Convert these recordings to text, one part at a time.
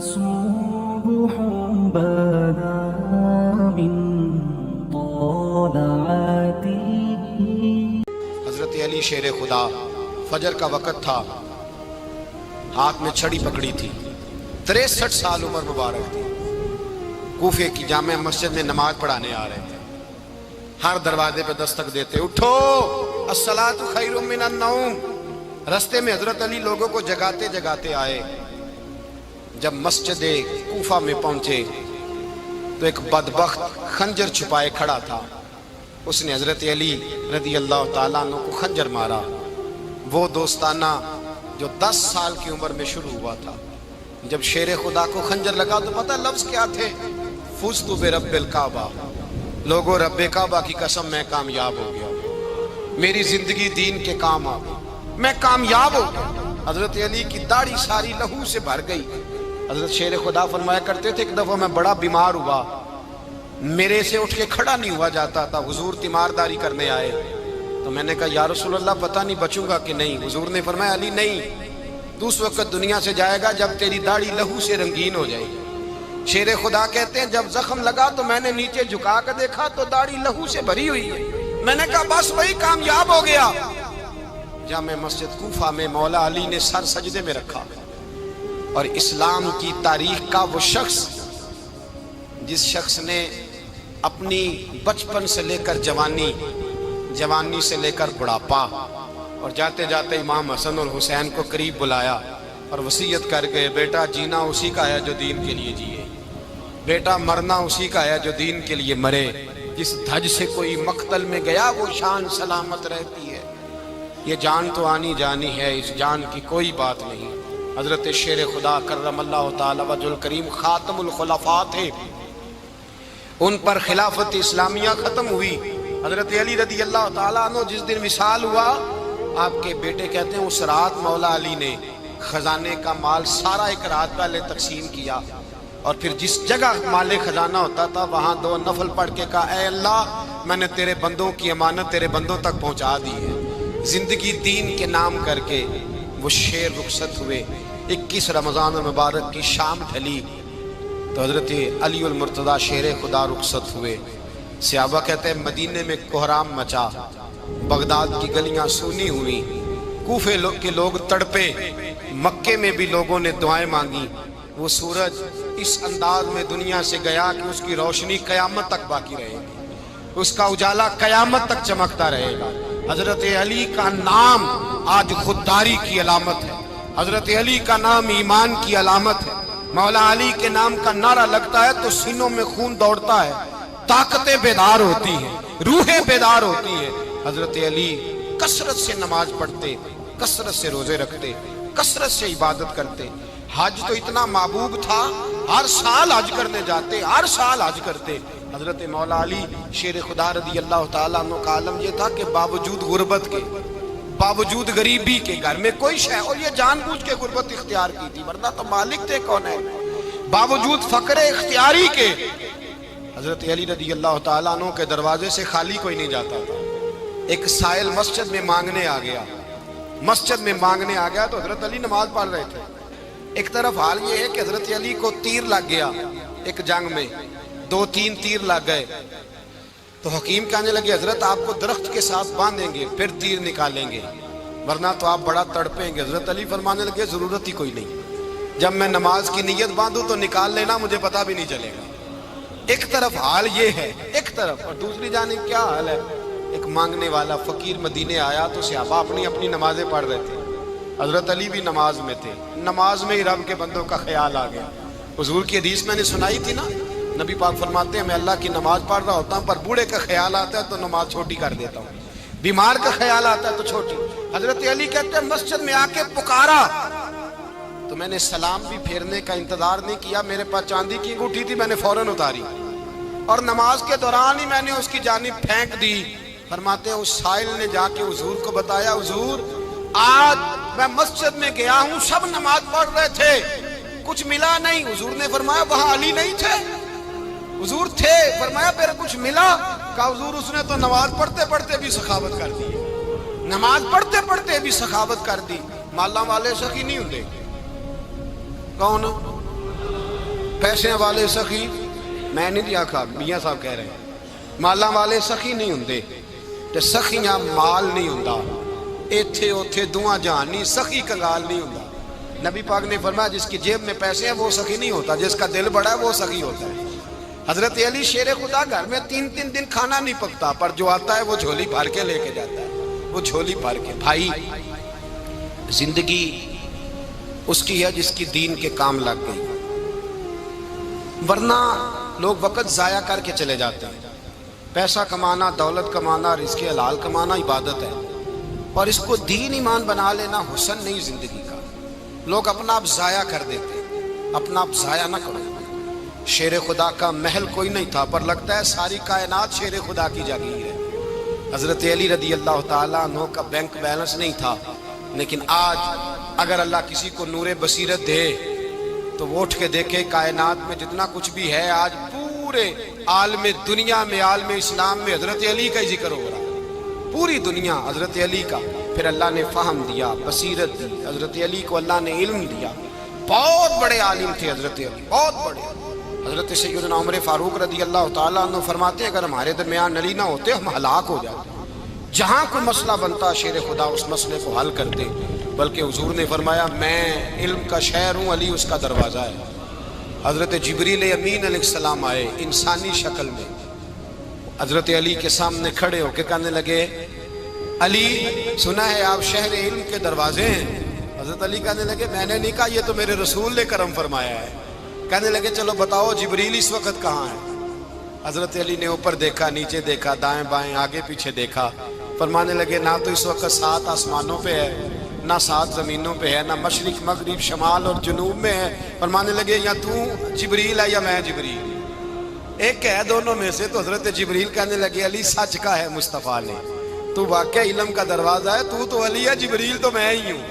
صبح بدا من طلعته. حضرت علی شیر خدا، فجر کا وقت تھا، ہاتھ میں چھڑی پکڑی تھی، 63 سال عمر مبارک تھی، کوفے کی جامع مسجد میں نماز پڑھانے آ رہے تھے، ہر دروازے پہ دستک دیتے، اٹھو الصلاۃ خیر من النوم. رستے میں حضرت علی لوگوں کو جگاتے جگاتے آئے. جب مسجد کوفہ میں پہنچے تو ایک بدبخت خنجر چھپائے کھڑا تھا، اس نے حضرت علی رضی اللہ تعالیٰ عنہ کو خنجر مارا. وہ دوستانہ جو 10 سال کی عمر میں شروع ہوا تھا، جب شیر خدا کو خنجر لگا تو پتہ لفظ کیا تھے؟ فزت برب الکعبہ. لوگوں، رب کعبہ کی قسم میں کامیاب ہو گیا، میری زندگی دین کے کام آ گئی، میں کامیاب ہو گیا. حضرت علی کی داڑھی ساری لہو سے بھر گئی. حضرت شیر خدا فرمایا کرتے تھے، ایک دفعہ میں بڑا بیمار ہوا، میرے سے اٹھ کے کھڑا نہیں ہوا جاتا تھا، حضور تیمارداری کرنے آئے تو میں نے کہا یا رسول اللہ پتہ نہیں بچوں گا کہ نہیں. حضور نے فرمایا علی نہیں، تو اس وقت دنیا سے جائے گا جب تیری داڑھی لہو سے رنگین ہو جائے گی. شیر خدا کہتے ہیں جب زخم لگا تو میں نے نیچے جھکا کر دیکھا تو داڑھی لہو سے بھری ہوئی ہے. میں نے کہا بس وہی کامیاب ہو گیا. جامع مسجد کوفہ میں مولا علی نے سر سجدے میں رکھا، اور اسلام کی تاریخ کا وہ شخص جس شخص نے اپنی بچپن سے لے کر جوانی، جوانی سے لے کر بڑھاپا، اور جاتے جاتے امام حسن اور حسین کو قریب بلایا اور وصیت کر گئے، بیٹا جینا اسی کا ہے جو دین کے لیے جیے، بیٹا مرنا اسی کا ہے جو دین کے لیے مرے. جس دھج سے کوئی مقتل میں گیا وہ شان سلامت رہتی ہے. یہ جان تو آنی جانی ہے، اس جان کی کوئی بات نہیں. حضرت شیر خدا کرم اللہ تعالی وجہ الکریم خاتم الخلفاء تھے، ان پر خلافت اسلامیہ ختم ہوئی. حضرت علی رضی اللہ تعالیٰ عنہ جس دن وصال ہوا، آپ کے بیٹے کہتے ہیں اس رات مولا علی نے خزانے کا مال سارا ایک رات پہلے تقسیم کیا، اور پھر جس جگہ مال خزانہ ہوتا تھا وہاں 2 نفل پڑھ کے کہا اے اللہ میں نے تیرے بندوں کی امانت تیرے بندوں تک پہنچا دی ہے. زندگی دین کے نام کر کے وہ شیر رخصت ہوئے. 21 رمضان المبارک کی شام ڈھلی تو حضرت علی المرتضیٰ شیر خدا رخصت ہوئے. صحابہ کہتے ہیں مدینے میں کوہرام مچا، بغداد کی گلیاں سونی ہوئی، کوفے کے لوگ تڑپے، مکے میں بھی لوگوں نے دعائیں مانگی. وہ سورج اس انداز میں دنیا سے گیا کہ اس کی روشنی قیامت تک باقی رہے گی، اس کا اجالا قیامت تک چمکتا رہے گا. حضرت علی کا نام آج خودداری کی علامت ہے، حضرت علی کا نام ایمان کی علامت ہے. مولا علی کے نام کا نعرہ لگتا ہے تو سینوں میں خون دوڑتا ہے، طاقتیں بیدار ہوتی ہیں، روحیں بیدار ہوتی ہیں. حضرت علی کثرت سے نماز پڑھتے، کثرت سے روزے رکھتے، کثرت سے عبادت کرتے. حج تو اتنا محبوب تھا، ہر سال حج کرنے جاتے، ہر سال حج کرتے. حضرت مولا علی شیر خدا رضی اللہ تعالیٰ عنہ کا عالم یہ تھا کہ باوجود غربت کے، باوجود غریبی کے، گھر میں کوئی شے، اور یہ جان بوجھ کے غربت اختیار کی تھی ورنہ تو مالک تھے کون ہے، باوجود فقر اختیاری کے حضرت علی رضی اللہ تعالیٰ عنہ کے دروازے سے خالی کوئی نہیں جاتا تھا. ایک سائل مسجد میں مانگنے آ گیا، مسجد میں مانگنے آ گیا تو حضرت علی نماز پڑھ رہے تھے. ایک طرف حال یہ ہے کہ حضرت علی کو تیر لگ گیا، ایک جنگ میں 2-3 تیر لگ گئے تو حکیم کہنے لگے حضرت آپ کو درخت کے ساتھ باندھیں گے پھر تیر نکالیں گے ورنہ تو آپ بڑا تڑپیں گے. حضرت علی فرمانے لگے ضرورت ہی کوئی نہیں، جب میں نماز کی نیت باندھوں تو نکال لینا، مجھے پتہ بھی نہیں چلے گا. ایک طرف حال یہ ہے، ایک طرف، اور دوسری جانب کیا حال ہے؟ ایک مانگنے والا فقیر مدینے آیا تو صحابہ اپنی اپنی نمازیں پڑھ رہے تھے، حضرت علی بھی نماز میں تھے. نماز میں ہی رب کے بندوں کا خیال آ گیا. حضور کی حدیث میں نے سنائی تھی نا، نبی پاک فرماتے ہیں میں اللہ کی نماز پڑھ رہا ہوتا ہوں پر بوڑھے کا خیال آتا ہے تو نماز چھوٹی کر دیتا ہوں، بیمار کا خیال آتا ہے تو چھوٹی. حضرت علی کہتے ہیں مسجد میں آ کے پکارا تو میں نے سلام بھی پھیرنے کا انتظار نہیں کیا، میرے پاس چاندی کی انگوٹھی تھی، میں نے فوراً اتاری اور نماز کے دوران ہی میں نے اس کی جانب پھینک دی. فرماتے ہیں اس سائل نے جا کے حضور کو بتایا حضور آج میں مسجد میں گیا ہوں، سب نماز پڑھ رہے تھے، کچھ ملا نہیں. حضور نے فرمایا وہاں علی نہیں تھے؟ حضور تھے. فرمایا پھر کچھ ملا؟ کہا حضور اس نے تو نماز پڑھتے پڑھتے بھی سخاوت کر دی، نماز پڑھتے پڑھتے بھی سخاوت کر دی. مالا والے سخی نہیں ہوندے، کون پیسے والے سخی میں نہیں آکھا، میاں صاحب کہہ رہے ہیں، مالاں والے سخی نہیں ہوندے تے سخیاں مال نہیں ہوندا، ایتھے اوتھے دعا جہان نہیں، سخی کنگال نہیں ہوندا۔ نبی پاک نے فرمایا جس کی جیب میں پیسے ہیں وہ سخی نہیں ہوتا، جس کا دل بڑا ہے وہ سخی ہوتا ہے۔ حضرت علی شیر خدا گھر میں 3 دن کھانا نہیں پکتا، پر جو آتا ہے وہ جھولی بھر کے لے کے جاتا ہے، وہ جھولی بھر کے۔ بھائی زندگی اس کی ہے جس کی دین کے کام لگ گئی، ورنہ لوگ وقت ضائع کر کے چلے جاتے ہیں۔ پیسہ کمانا، دولت کمانا، رزق حلال کمانا عبادت ہے، اور اس کو دین ایمان بنا لینا حسن نہیں زندگی کا۔ لوگ اپنا آپ ضائع کر دیتے، اپنا آپ ضائع نہ کرو۔ شیر خدا کا محل کوئی نہیں تھا، پر لگتا ہے ساری کائنات شیر خدا کی جاگیر ہے۔ حضرت علی رضی اللہ تعالیٰ عنہ کا بینک بیلنس نہیں تھا، لیکن آج اگر اللہ کسی کو نور بصیرت دے تو وہ اٹھ کے دیکھے کائنات میں جتنا کچھ بھی ہے، آج پورے عالم دنیا میں، عالم اسلام میں حضرت علی کا ہی ذکر ہو رہا ہے، پوری دنیا حضرت علی کا۔ پھر اللہ نے فہم دیا، بصیرت دی، حضرت علی کو اللہ نے علم دیا۔ بہت بڑے عالم تھے حضرت علی، بہت بڑے۔ حضرت سیدنا عمر فاروق رضی اللہ تعالیٰ عنہ فرماتے ہیں اگر ہمارے درمیان علی نہ ہوتے ہم ہلاک ہو جاتے، جہاں کوئی مسئلہ بنتا شیر خدا اس مسئلے کو حل کرتے، بلکہ حضور نے فرمایا میں علم کا شہر ہوں، علی اس کا دروازہ ہے۔ حضرت جبریل امین علیہ السلام آئے انسانی شکل میں، حضرت علی کے سامنے کھڑے ہو کے کہنے لگے علی سنا ہے آپ شہر علم کے دروازے ہیں۔ حضرت علی کہنے لگے میں نے نہیں کہا، یہ تو میرے رسول نے کرم فرمایا ہے۔ کہنے لگے چلو بتاؤ جبریل اس وقت کہاں ہے؟ حضرت علی نے اوپر دیکھا، نیچے دیکھا، دائیں بائیں آگے پیچھے دیکھا، فرمانے لگے نہ تو اس وقت 7 آسمانوں پہ ہے، نہ 7 زمینوں پہ ہے، نہ مشرق مغرب شمال اور جنوب میں ہے۔ فرمانے لگے یا تو جبریل ہے یا میں جبریل، ایک ہے دونوں میں سے۔ تو حضرت جبریل کہنے لگے علی سچ کا ہے مصطفیٰ نے، تو واقع علم کا دروازہ ہے، تو علی ہے، جبریل تو میں ہی ہوں،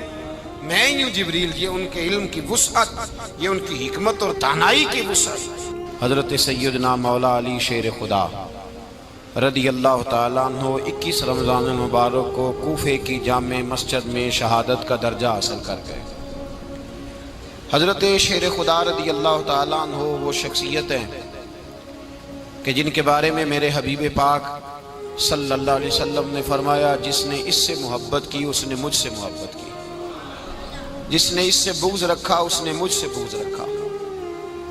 میں ہی ہوں جبریل۔ یہ ان کے علم کی وسعت، یہ ان کی حکمت اور دانائی کی وسعت۔ حضرت سیدنا مولا علی شیر خدا رضی اللہ تعالیٰ عنہ 21 رمضان المبارک کو کوفے کی جامع مسجد میں شہادت کا درجہ حاصل کر گئے۔ حضرت شیر خدا رضی اللہ تعالیٰ عنہ وہ شخصیت ہیں کہ جن کے بارے میں میرے حبیب پاک صلی اللہ علیہ وسلم نے فرمایا جس نے اس سے محبت کی اس نے مجھ سے محبت کی، جس نے اس سے بغض رکھا اس نے مجھ سے بغض رکھا۔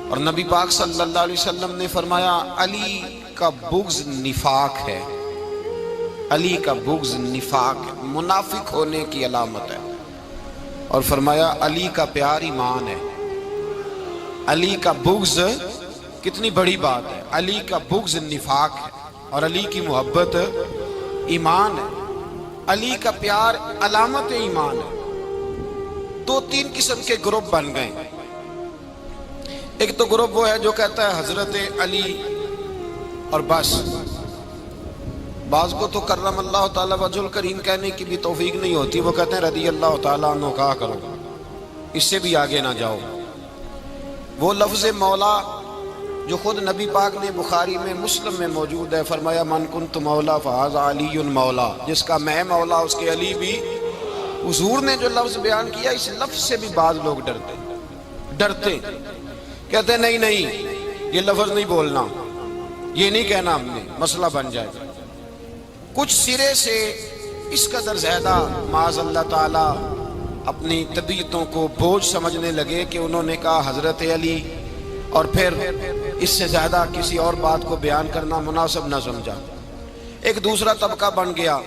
اور نبی پاک صلی اللہ علیہ وسلم نے فرمایا علی کا بغض نفاق ہے، علی کا بغض نفاق ہے، منافق ہونے کی علامت ہے۔ اور فرمایا علی کا پیار ایمان ہے، علی کا بغض کتنی بڑی بات ہے، علی کا بغض نفاق ہے اور علی کی محبت ایمان ہے، علی کا پیار علامت ایمان ہے۔ 2-3 قسم کے گروپ بن گئے۔ ایک تو گروپ وہ ہے جو کہتا ہے حضرت علی اور بس، بعض کو تو کرم اللہ تعالیٰ وجہ الکریم کہنے کی بھی توفیق نہیں ہوتی، وہ کہتے ہیں رضی اللہ تعالیٰ عنہ کہا کرو، اس سے بھی آگے نہ جاؤ۔ وہ لفظ مولا جو خود نبی پاک نے بخاری میں مسلم میں موجود ہے، فرمایا من کنت مولا فہذا علی مولا، جس کا میں مولا اس کے علی بھی۔ حضور نے جو لفظ بیان کیا اس لفظ سے بھی بعض لوگ ڈرتے کہتے ہیں نہیں یہ لفظ نہیں بولنا، یہ نہیں کہنا، ہم نے مسئلہ بن جائے گا۔ کچھ سرے سے اس قدر زیادہ معاذ اللہ تعالی اپنی طبیعتوں کو بوجھ سمجھنے لگے کہ انہوں نے کہا حضرت علی، اور پھر اس سے زیادہ کسی اور بات کو بیان کرنا مناسب نہ سمجھا۔ ایک دوسرا طبقہ بن گیا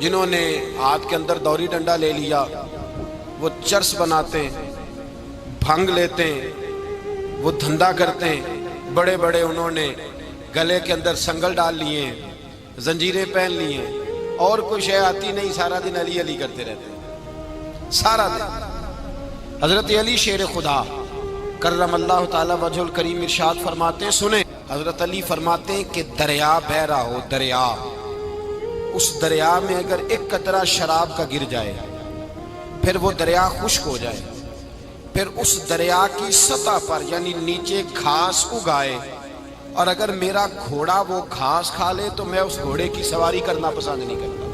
جنہوں نے ہاتھ کے اندر دوری ڈنڈا لے لیا، وہ چرس بناتے ہیں، بھنگ لیتے ہیں، وہ دھندا کرتے ہیں، بڑے بڑے انہوں نے گلے کے اندر سنگل ڈال لیے ہیں، زنجیریں پہن لی ہیں، اور کوئی شے آتی نہیں، سارا دن علی علی کرتے رہتے ہیں سارا دن۔ حضرت علی شیر خدا کرم اللہ تعالی وجہ الکریم ارشاد فرماتے ہیں، سنیں، حضرت علی فرماتے ہیں کہ دریا بہ رہا ہو، دریا، اس دریا میں اگر ایک قطرہ شراب کا گر جائے، پھر وہ دریا خشک ہو جائے، پھر اس دریا کی سطح پر یعنی نیچے گھاس اگائے، اور اگر میرا گھوڑا وہ گھاس کھا لے تو میں اس گھوڑے کی سواری کرنا پسند نہیں کرتا۔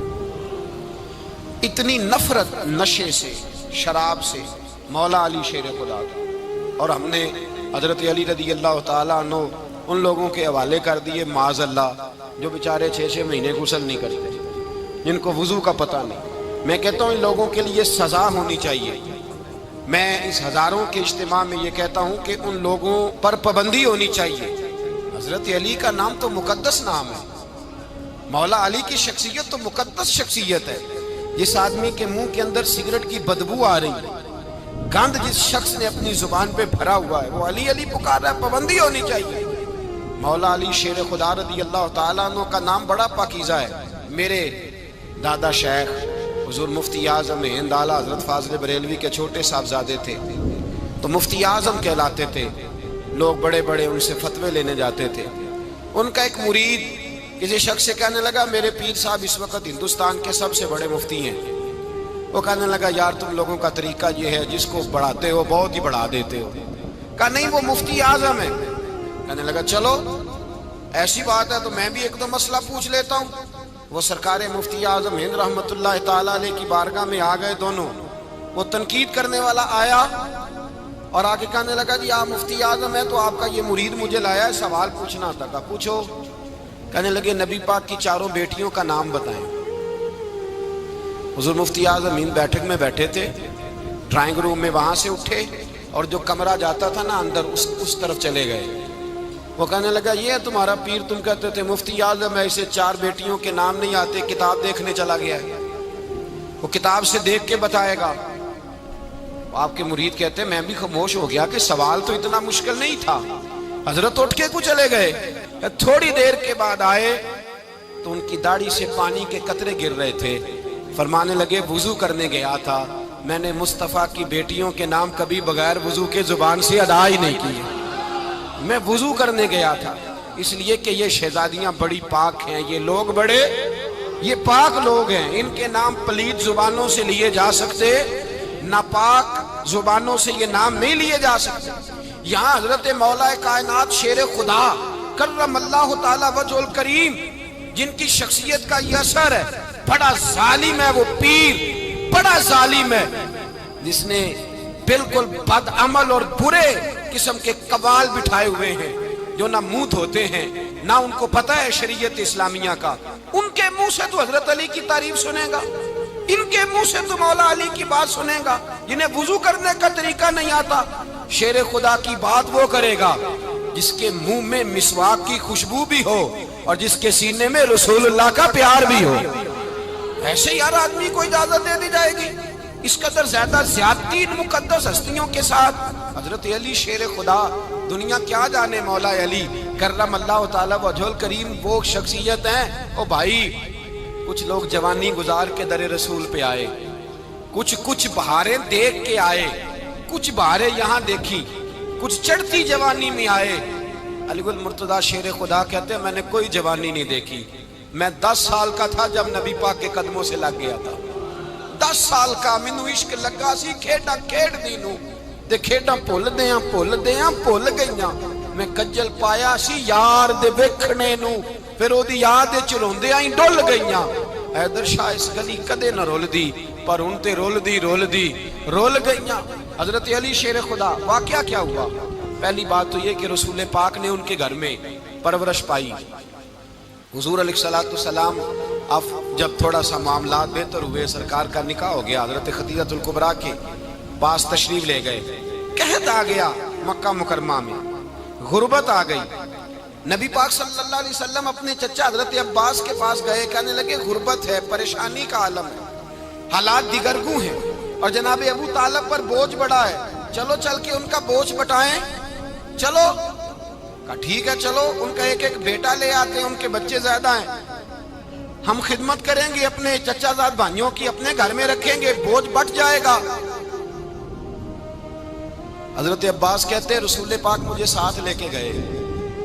اتنی نفرت نشے سے، شراب سے مولا علی شیر خدا تھا۔ اور ہم نے حضرت علی رضی اللہ تعالیٰ عنہ ان لوگوں کے حوالے کر دیے معاذ اللہ جو بیچارے 6 مہینے غسل نہیں کرتے، جن کو وضو کا پتہ نہیں۔ میں کہتا ہوں ان لوگوں کے لیے سزا ہونی چاہیے۔ میں اس ہزاروں کے اجتماع میں یہ کہتا ہوں کہ ان لوگوں پر پابندی ہونی چاہیے۔ حضرت علی کا نام تو مقدس نام ہے، مولا علی کی شخصیت تو مقدس شخصیت ہے۔ جس آدمی کے منہ کے اندر سگریٹ کی بدبو آ رہی ہے، گند جس شخص نے اپنی زبان پہ بھرا ہوا ہے، وہ علی علی پکار رہا ہے، پابندی ہونی چاہیے۔ مولا علی شیر خدا رضی اللہ تعالیٰ عنہ کا نام بڑا پاکیزہ ہے۔ میرے دادا شیخ حضور مفتی اعظم ہند اعلیٰ حضرت فاضل بریلوی کے چھوٹے صاحبزادے تھے، تو مفتی اعظم کہلاتے تھے، لوگ بڑے بڑے ان سے فتوے لینے جاتے تھے۔ ان کا ایک مرید کسی شخص سے کہنے لگا میرے پیر صاحب اس وقت ہندوستان کے سب سے بڑے مفتی ہیں۔ وہ کہنے لگا یار تم لوگوں کا طریقہ یہ ہے، جس کو بڑھاتے ہو بہت ہی بڑھا دیتے ہو۔ کہا نہیں وہ مفتی اعظم ہے۔ کہنے لگا چلو ایسی بات ہے تو میں بھی ایک دو مسئلہ پوچھ لیتا ہوں۔ وہ سرکار مفتی اعظم ہند رحمت اللہ تعالیٰ علیہ کی بارگاہ میں آ گئے دونوں۔ وہ تنقید کرنے والا آیا اور آگے کہنے لگا جی آپ مفتی اعظم ہیں تو آپ کا یہ مرید مجھے لایا ہے، سوال پوچھنا تھا۔ کہا پوچھو۔ کہنے لگے نبی پاک کی 4 بیٹیوں کا نام بتائیں۔ حضور مفتی اعظم ہند بیٹھک میں بیٹھے تھے، ڈرائنگ روم میں وہاں سے اٹھے اور جو کمرہ جاتا تھا نا اندر اس طرف چلے گئے۔ وہ کہنے لگا یہ ہے تمہارا پیر، تم کہتے تھے مفتی اعظم ہے، اسے 4 بیٹیوں کے نام نہیں آتے، کتاب دیکھنے چلا گیا ہے، وہ کتاب سے دیکھ کے بتائے گا۔ آپ کے مرید کہتے ہیں میں بھی خاموش ہو گیا کہ سوال تو اتنا مشکل نہیں تھا۔ حضرت اٹھ کے کو چلے گئے۔ تھوڑی دیر کے بعد آئے تو ان کی داڑھی سے پانی کے قطرے گر رہے تھے۔ فرمانے لگے وضو کرنے گیا تھا، میں نے مصطفیٰ کی بیٹیوں کے نام کبھی بغیر وضو کے زبان سے ادا ہی نہیں کیے۔ میں وضو کرنے گیا تھا اس لیے کہ یہ شہزادیاں بڑی پاک ہیں، یہ لوگ بڑے یہ پاک لوگ ہیں، ان کے نام پلید زبانوں سے لیے جا سکتے، ناپاک زبانوں سے یہ نام نہیں لیے جا سکتے۔ یہاں حضرت مولا کائنات شیر خدا کرم اللہ تعالی وجہ الکریم جن کی شخصیت کا یہ اثر ہے، بڑا ظالم ہے وہ پیر، بڑا ظالم ہے جس نے بالکل بد عمل اور برے قسم کے قوال بٹھائے ہوئے ہیں، جو نہ منہ دھوتے ہیں نہ ان کو پتہ ہے شریعت اسلامیہ کا۔ ان کے منہ سے تو حضرت علی کی تعریف سنے گا، ان کے منہ سے تو مولا علی کی بات سنے گا، جنہیں وضو کرنے کا طریقہ نہیں آتا۔ شیر خدا کی بات وہ کرے گا جس کے منہ میں مسواک کی خوشبو بھی ہو اور جس کے سینے میں رسول اللہ کا پیار بھی ہو۔ ایسے یار آدمی کو اجازت دے دی جائے گی؟ اس قدر زیادہ زیادتی ان مقدس ہستیوں کے ساتھ۔ حضرت علی شیر خدا، دنیا کیا جانے مولا علی کرم اللہ تعالی وجہ الکریم وہ شخصیت ہیں۔ او بھائی کچھ لوگ جوانی گزار کے در رسول پہ آئے، کچھ بہاریں دیکھ کے آئے، کچھ بہاریں یہاں دیکھی، کچھ چڑھتی جوانی میں آئے۔ علی گل مرتضیٰ شیر خدا کہتے ہیں میں نے کوئی جوانی نہیں دیکھی، میں 10 سال کا تھا جب نبی پاک کے قدموں سے لگ گیا تھا۔ 10 سال کا مینوں عشق لگا سی، کھیڈا کھیڈ دی نوں تے کھیڈاں بھول گئیاں، میں کجل پایا سی یار دے ویکھنے نوں، پھر او دی یاد وچ روندیاں ہی ڈل گئیاں۔ حیدر شاہ اس گلی کدے نہ رول دی، پر ہن تے رول دی رول گئیاں۔ حضرت علی شیر خدا، واقعہ کیا ہوا؟ پہلی بات تو یہ کہ رسول پاک نے ان کے گھر میں پرورش پائی۔ حضور علیہ الصلوۃ والسلام اب جب تھوڑا سا معاملات بہتر ہوئے، سرکار کا نکاح ہو گیا، حضرت خدیجہ الکبریٰ کے پاس تشریف لے گئے۔ قحط آ گیا مکہ مکرمہ میں، غربت آ گئی۔ نبی پاک صلی اللہ علیہ وسلم اپنے چچا حضرت عباس کے پاس گئے، کہنے لگے غربت ہے، پریشانی کا عالم ہے، حالات دیگرگوں ہیں اور جناب ابو طالب پر بوجھ بڑا ہے، چلو چل کے ان کا بوجھ بٹائیں۔ چلو کہا ٹھیک ہے چلو، ان کا ایک بیٹا لے آتے ہیں، ان کے بچے زیادہ ہیں، ہم خدمت کریں گے اپنے چچا زاد بھائیوں کی، اپنے گھر میں رکھیں گے، بوجھ بٹ جائے گا۔ حضرت عباس کہتے ہیں رسول پاک مجھے ساتھ لے کے گئے،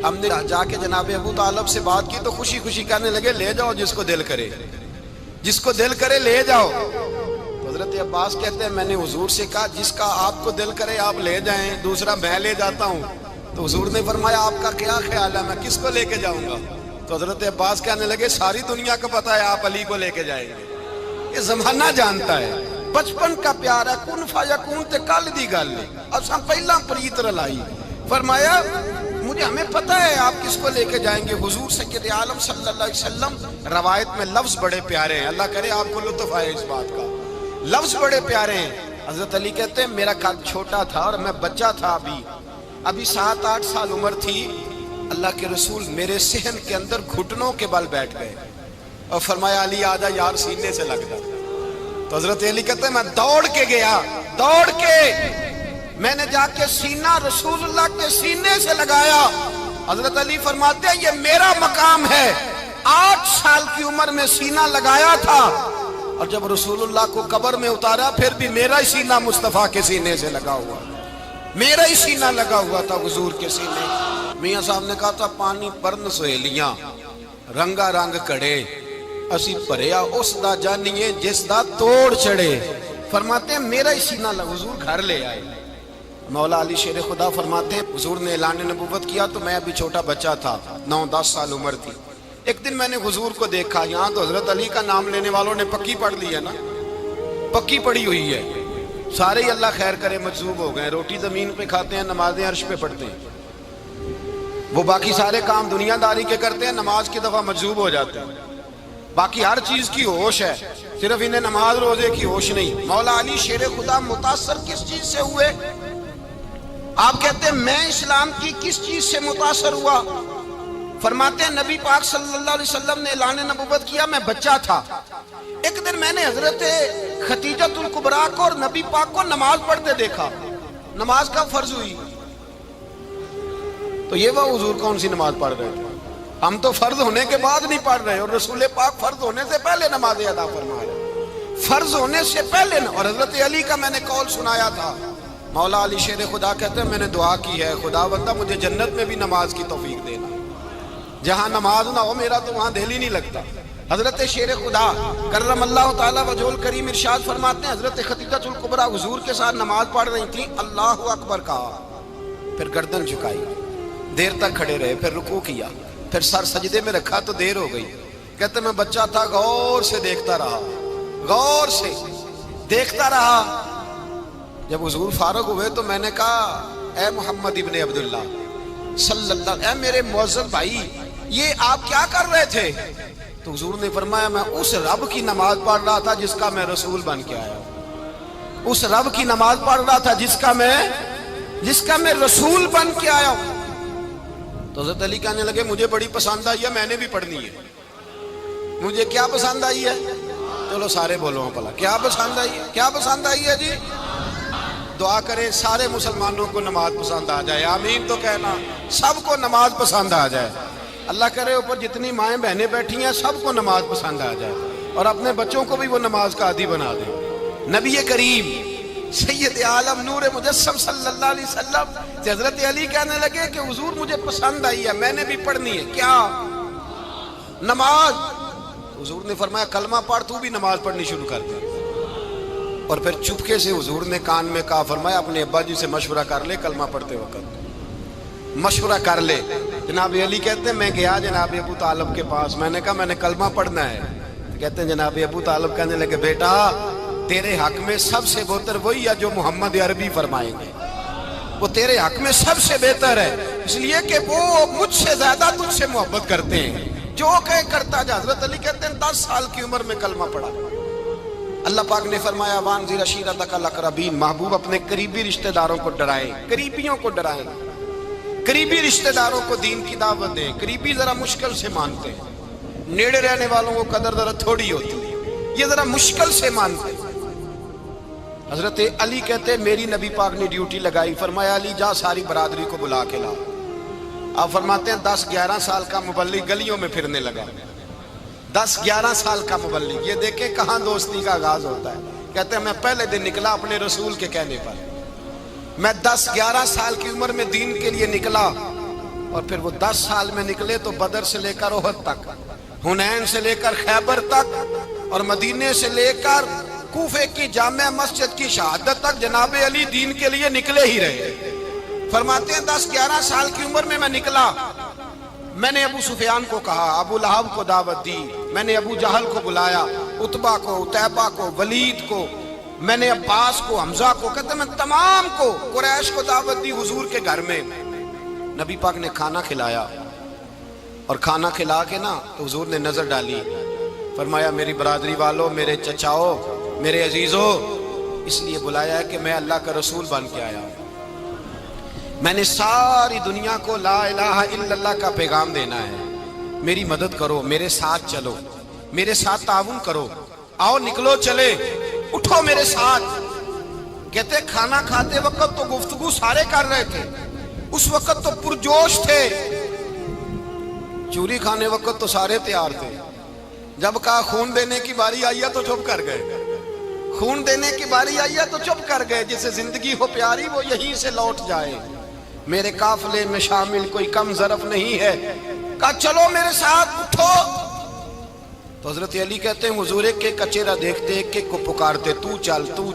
ہم نے جا کے جناب ابو طالب سے بات کی تو خوشی خوشی کہنے لگے لے جاؤ جس کو دل کرے لے جاؤ۔ حضرت عباس کہتے ہیں میں نے حضور سے کہا جس کا آپ کو دل کرے آپ لے جائیں، دوسرا میں لے جاتا ہوں۔ تو حضور نے فرمایا آپ کا کیا خیال ہے، میں کس کو لے کے جاؤں گا؟ تو حضرت عباس کہنے لگے ساری دنیا کو پتا ہے آپ علی کو لے کے جائیں گے، یہ زمانہ جانتا ہے، بچپن کا پیار ہے، کن فیکون تے کل دی گل ہے، اساں پہلا پریت رلائی، فرمایا مجھے ہمیں پتہ ہے آپ کس کو لے کے جائیں گے، حضور سید عالم صلی اللہ علیہ وسلم۔ روایت میں لفظ بڑے پیارے ہیں، اللہ کرے آپ کو لطف آئے اس بات کا، لفظ بڑے پیارے ہیں۔ حضرت علی کہتے ہیں میرا قد چھوٹا تھا اور میں بچہ تھا، ابھی 7-8 سال عمر تھی، اللہ کے رسول میرے صحن کے اندر گھٹنوں کے بل بیٹھ گئے اور فرمایا علی آجا یار سینے سے لگ جا۔ تو حضرت علی کہتے ہیں میں دوڑ کے گیا، دوڑ کے میں نے جا کے سینہ رسول اللہ کے سینے سے لگایا۔ حضرت علی فرماتے ہیں یہ میرا مقام ہے، 8 سال کی عمر میں سینہ لگایا تھا، اور جب رسول اللہ کو قبر میں اتارا پھر بھی میرا ہی سینہ مصطفیٰ کے سینے سے لگا ہوا، میرا ہی سینہ لگا ہوا تھا حضور کے سینے۔ میاں صاحب نے کہا تھا پانی پرن سہیلیاں رنگا رنگ کڑے، اسی پریا اس دا جانیے جس دا توڑ چڑھے۔ فرماتے ہیں میرا ہی سینہ لگا، حضور گھر لے آئے۔ مولا علی شیر خدا فرماتے ہیں حضور نے اعلان نبوت کیا تو میں ابھی چھوٹا بچہ تھا، 9-10 سال عمر تھی۔ ایک دن میں نے حضور کو دیکھا، یہاں تو حضرت علی کا نام لینے والوں نے پکی پڑھ لی ہے نا، پکی پڑھی ہوئی ہے، سارے ہی اللہ خیر کرے مجذوب ہو گئے، روٹی زمین پہ کھاتے ہیں، نمازیں عرش پہ پڑھتے ہیں، وہ باقی سارے کام دنیا داری کے کرتے ہیں، نماز کی دفعہ مجذوب ہو جاتے ہیں، باقی ہر چیز کی ہوش ہے، صرف انہیں نماز روزے کی ہوش نہیں۔ مولا علی شیر خدا متاثر کس چیز سے ہوئے؟ آپ کہتے ہیں میں اسلام کی کس چیز سے متاثر ہوا؟ فرماتے ہیں نبی پاک صلی اللہ علیہ وسلم نے اعلان نبوت کیا، میں بچہ تھا، ایک دن میں نے حضرت خدیجۃ الکبریٰ کو اور نبی پاک کو نماز پڑھتے دیکھا۔ نماز کب فرض ہوئی؟ تو یہ وہ حضور کون سی نماز پڑھ رہے تھے؟ ہم تو فرض ہونے کے بعد نہیں پڑھ رہے، اور رسول پاک فرض ہونے سے پہلے نماز ادا فرما رہے، فرض ہونے سے پہلے۔ اور حضرت علی کا میں نے قول سنایا تھا، مولا علی شیر خدا کہتے ہیں میں نے دعا کی ہے خدا بندہ مجھے جنت میں بھی نماز کی توفیق دینا، جہاں نماز نہ ہو میرا تو وہاں دل ہی نہیں لگتا۔ حضرت شیر خدا کرم اللہ تعالیٰ وجہہ الکریم ارشاد فرماتے ہیں حضرت خدیجۃ الکبریٰ حضور کے ساتھ نماز پڑھ رہی تھیں، اللہ اکبر کہا، پھر گردن جھکائی، دیر تک کھڑے رہے، پھر رکوع کیا، پھر سر سجدے میں رکھا تو دیر ہو گئی۔ کہتے میں بچہ تھا، غور سے دیکھتا رہا، غور سے دیکھتا رہا۔ جب حضور فارغ ہوئے تو میں نے کہا اے محمد ابن عبداللہ صلی اللہ، اے میرے معزز بھائی یہ آپ کیا کر رہے تھے؟ تو حضور نے فرمایا میں اس رب کی نماز پڑھ رہا تھا جس کا میں رسول بن کے آیا ہوں، اس رب کی نماز پڑھ رہا تھا جس کا میں رسول بن کے آیا ہوں۔ تو حضرت علی کہنے لگے مجھے بڑی پسند آئی ہے، میں نے بھی پڑھنی ہے۔ مجھے کیا پسند آئی ہے؟ چلو سارے بولو پلا، کیا پسند آئی ہے؟ کیا پسند آئی ہے جی؟ دعا کرے سارے مسلمانوں کو نماز پسند آ جائے، آمین تو کہنا، سب کو نماز پسند آ جائے۔ اللہ کرے اوپر جتنی مائیں بہنیں بیٹھی ہیں سب کو نماز پسند آ جائے، اور اپنے بچوں کو بھی وہ نماز کا عادی بنا دیں۔ نبی کریم سید عالم نور مجسم صلی اللہ علیہ وسلم سے حضرت علی کہنے لگے کہ حضور مجھے پسند آئی ہے، میں نے بھی پڑھنی ہے، کیا؟ نماز۔ حضور نے فرمایا کلمہ پڑھ، تو بھی نماز پڑھنی شروع کر دے۔ اور پھر چپکے سے حضور نے کان میں کہا، فرمایا اپنے ابا جی سے مشورہ کر لے، کلمہ پڑھتے وقت مشورہ کر لے۔ جناب علی کہتے ہیں میں گیا جناب ابو طالب کے پاس، میں نے کہا میں نے کلمہ پڑھنا ہے۔ کہتے ہیں جناب ابو طالب کہنے لگے بیٹا تیرے حق میں سب سے بہتر وہی ہے جو محمد عربی فرمائیں گے، وہ تیرے حق میں سب سے بہتر ہے، اس لیے کہ وہ مجھ سے زیادہ تجھ سے محبت کرتے ہیں، جو کہے کرتا جا۔ حضرت علی کہتے ہیں 10 سال کی عمر میں کلمہ پڑھا۔ اللہ پاک نے فرمایا وانذر عشیرتک الاقربین، محبوب اپنے قریبی رشتہ داروں کو ڈرائیں، قریبیوں کو ڈرائیں، قریبی رشتہ داروں کو دین کی دعوت دیں۔ قریبی ذرا مشکل سے مانتے ہیں، نیڑے رہنے والوں کو قدر ذرا تھوڑی ہوتی ہے، یہ ذرا مشکل سے مانتے ہیں۔ حضرت علی کہتے ہیں میری نبی پاک نے ڈیوٹی لگائی، فرمایا علی جا ساری برادری کو بلا کے لا۔ آپ فرماتے ہیں 10-11 سال کا مبلغ گلیوں میں پھرنے لگا، 10-11 سال کا مبلغ، یہ دیکھیں کہاں دوستی کا آغاز ہوتا ہے۔ کہتے ہیں میں پہلے دن نکلا اپنے رسول کے کہنے پر، میں 10-11 سال کی عمر میں دین کے لیے نکلا، اور پھر وہ 10 سال میں نکلے تو بدر سے لے کر احد تک، حنین سے لے کر خیبر تک، اور مدینے سے لے کر کوفے کی جامع مسجد کی شہادت تک جناب علی دین کے لیے نکلے ہی رہے۔ فرماتے ہیں 10-11 سال کی عمر میں میں نکلا، میں نے ابو سفیان کو کہا، ابو لہب کو دعوت دی، میں نے ابو جہل کو بلایا، عتبہ کو، عتیبہ کو، ولید کو، میں نے عباس کو، حمزہ کو، کہتے میں تمام کو قریش کو دعوت دی حضور کے گھر میں۔ نبی پاک نے کھانا کھلایا اور کھانا کھلا کے نا تو حضور نے نظر ڈالی، فرمایا میری برادری والوں، میرے چچاؤ، میرے عزیزو، اس لیے بلایا ہے کہ میں اللہ کا رسول بن کے آیا ہوں، میں نے ساری دنیا کو لا الہ الا اللہ کا پیغام دینا ہے، میری مدد کرو، میرے ساتھ چلو، میرے ساتھ تعاون کرو، آؤ نکلو چلے، اٹھو میرے ساتھ۔ کہتے کھانا کھاتے وقت تو گفتگو سارے کر رہے تھے، اس وقت تو پرجوش تھے، چوری کھانے وقت تو سارے تیار تھے، جب کہا خون دینے کی باری آئی ہے تو چپ کر گئے، خون دینے کی باری آئی ہے تو چپ کر گئے، جسے زندگی ہو پیاری وہ یہیں سے لوٹ جائے، میرے قافلے میں شامل کوئی کم ظرف نہیں ہے، کہا چلو میرے ساتھ اٹھو۔ تو حضرت علی کہتے ہیں حضور ایک ایک کا چہرہ دیکھتے ایک ایک کو پکارتے، تو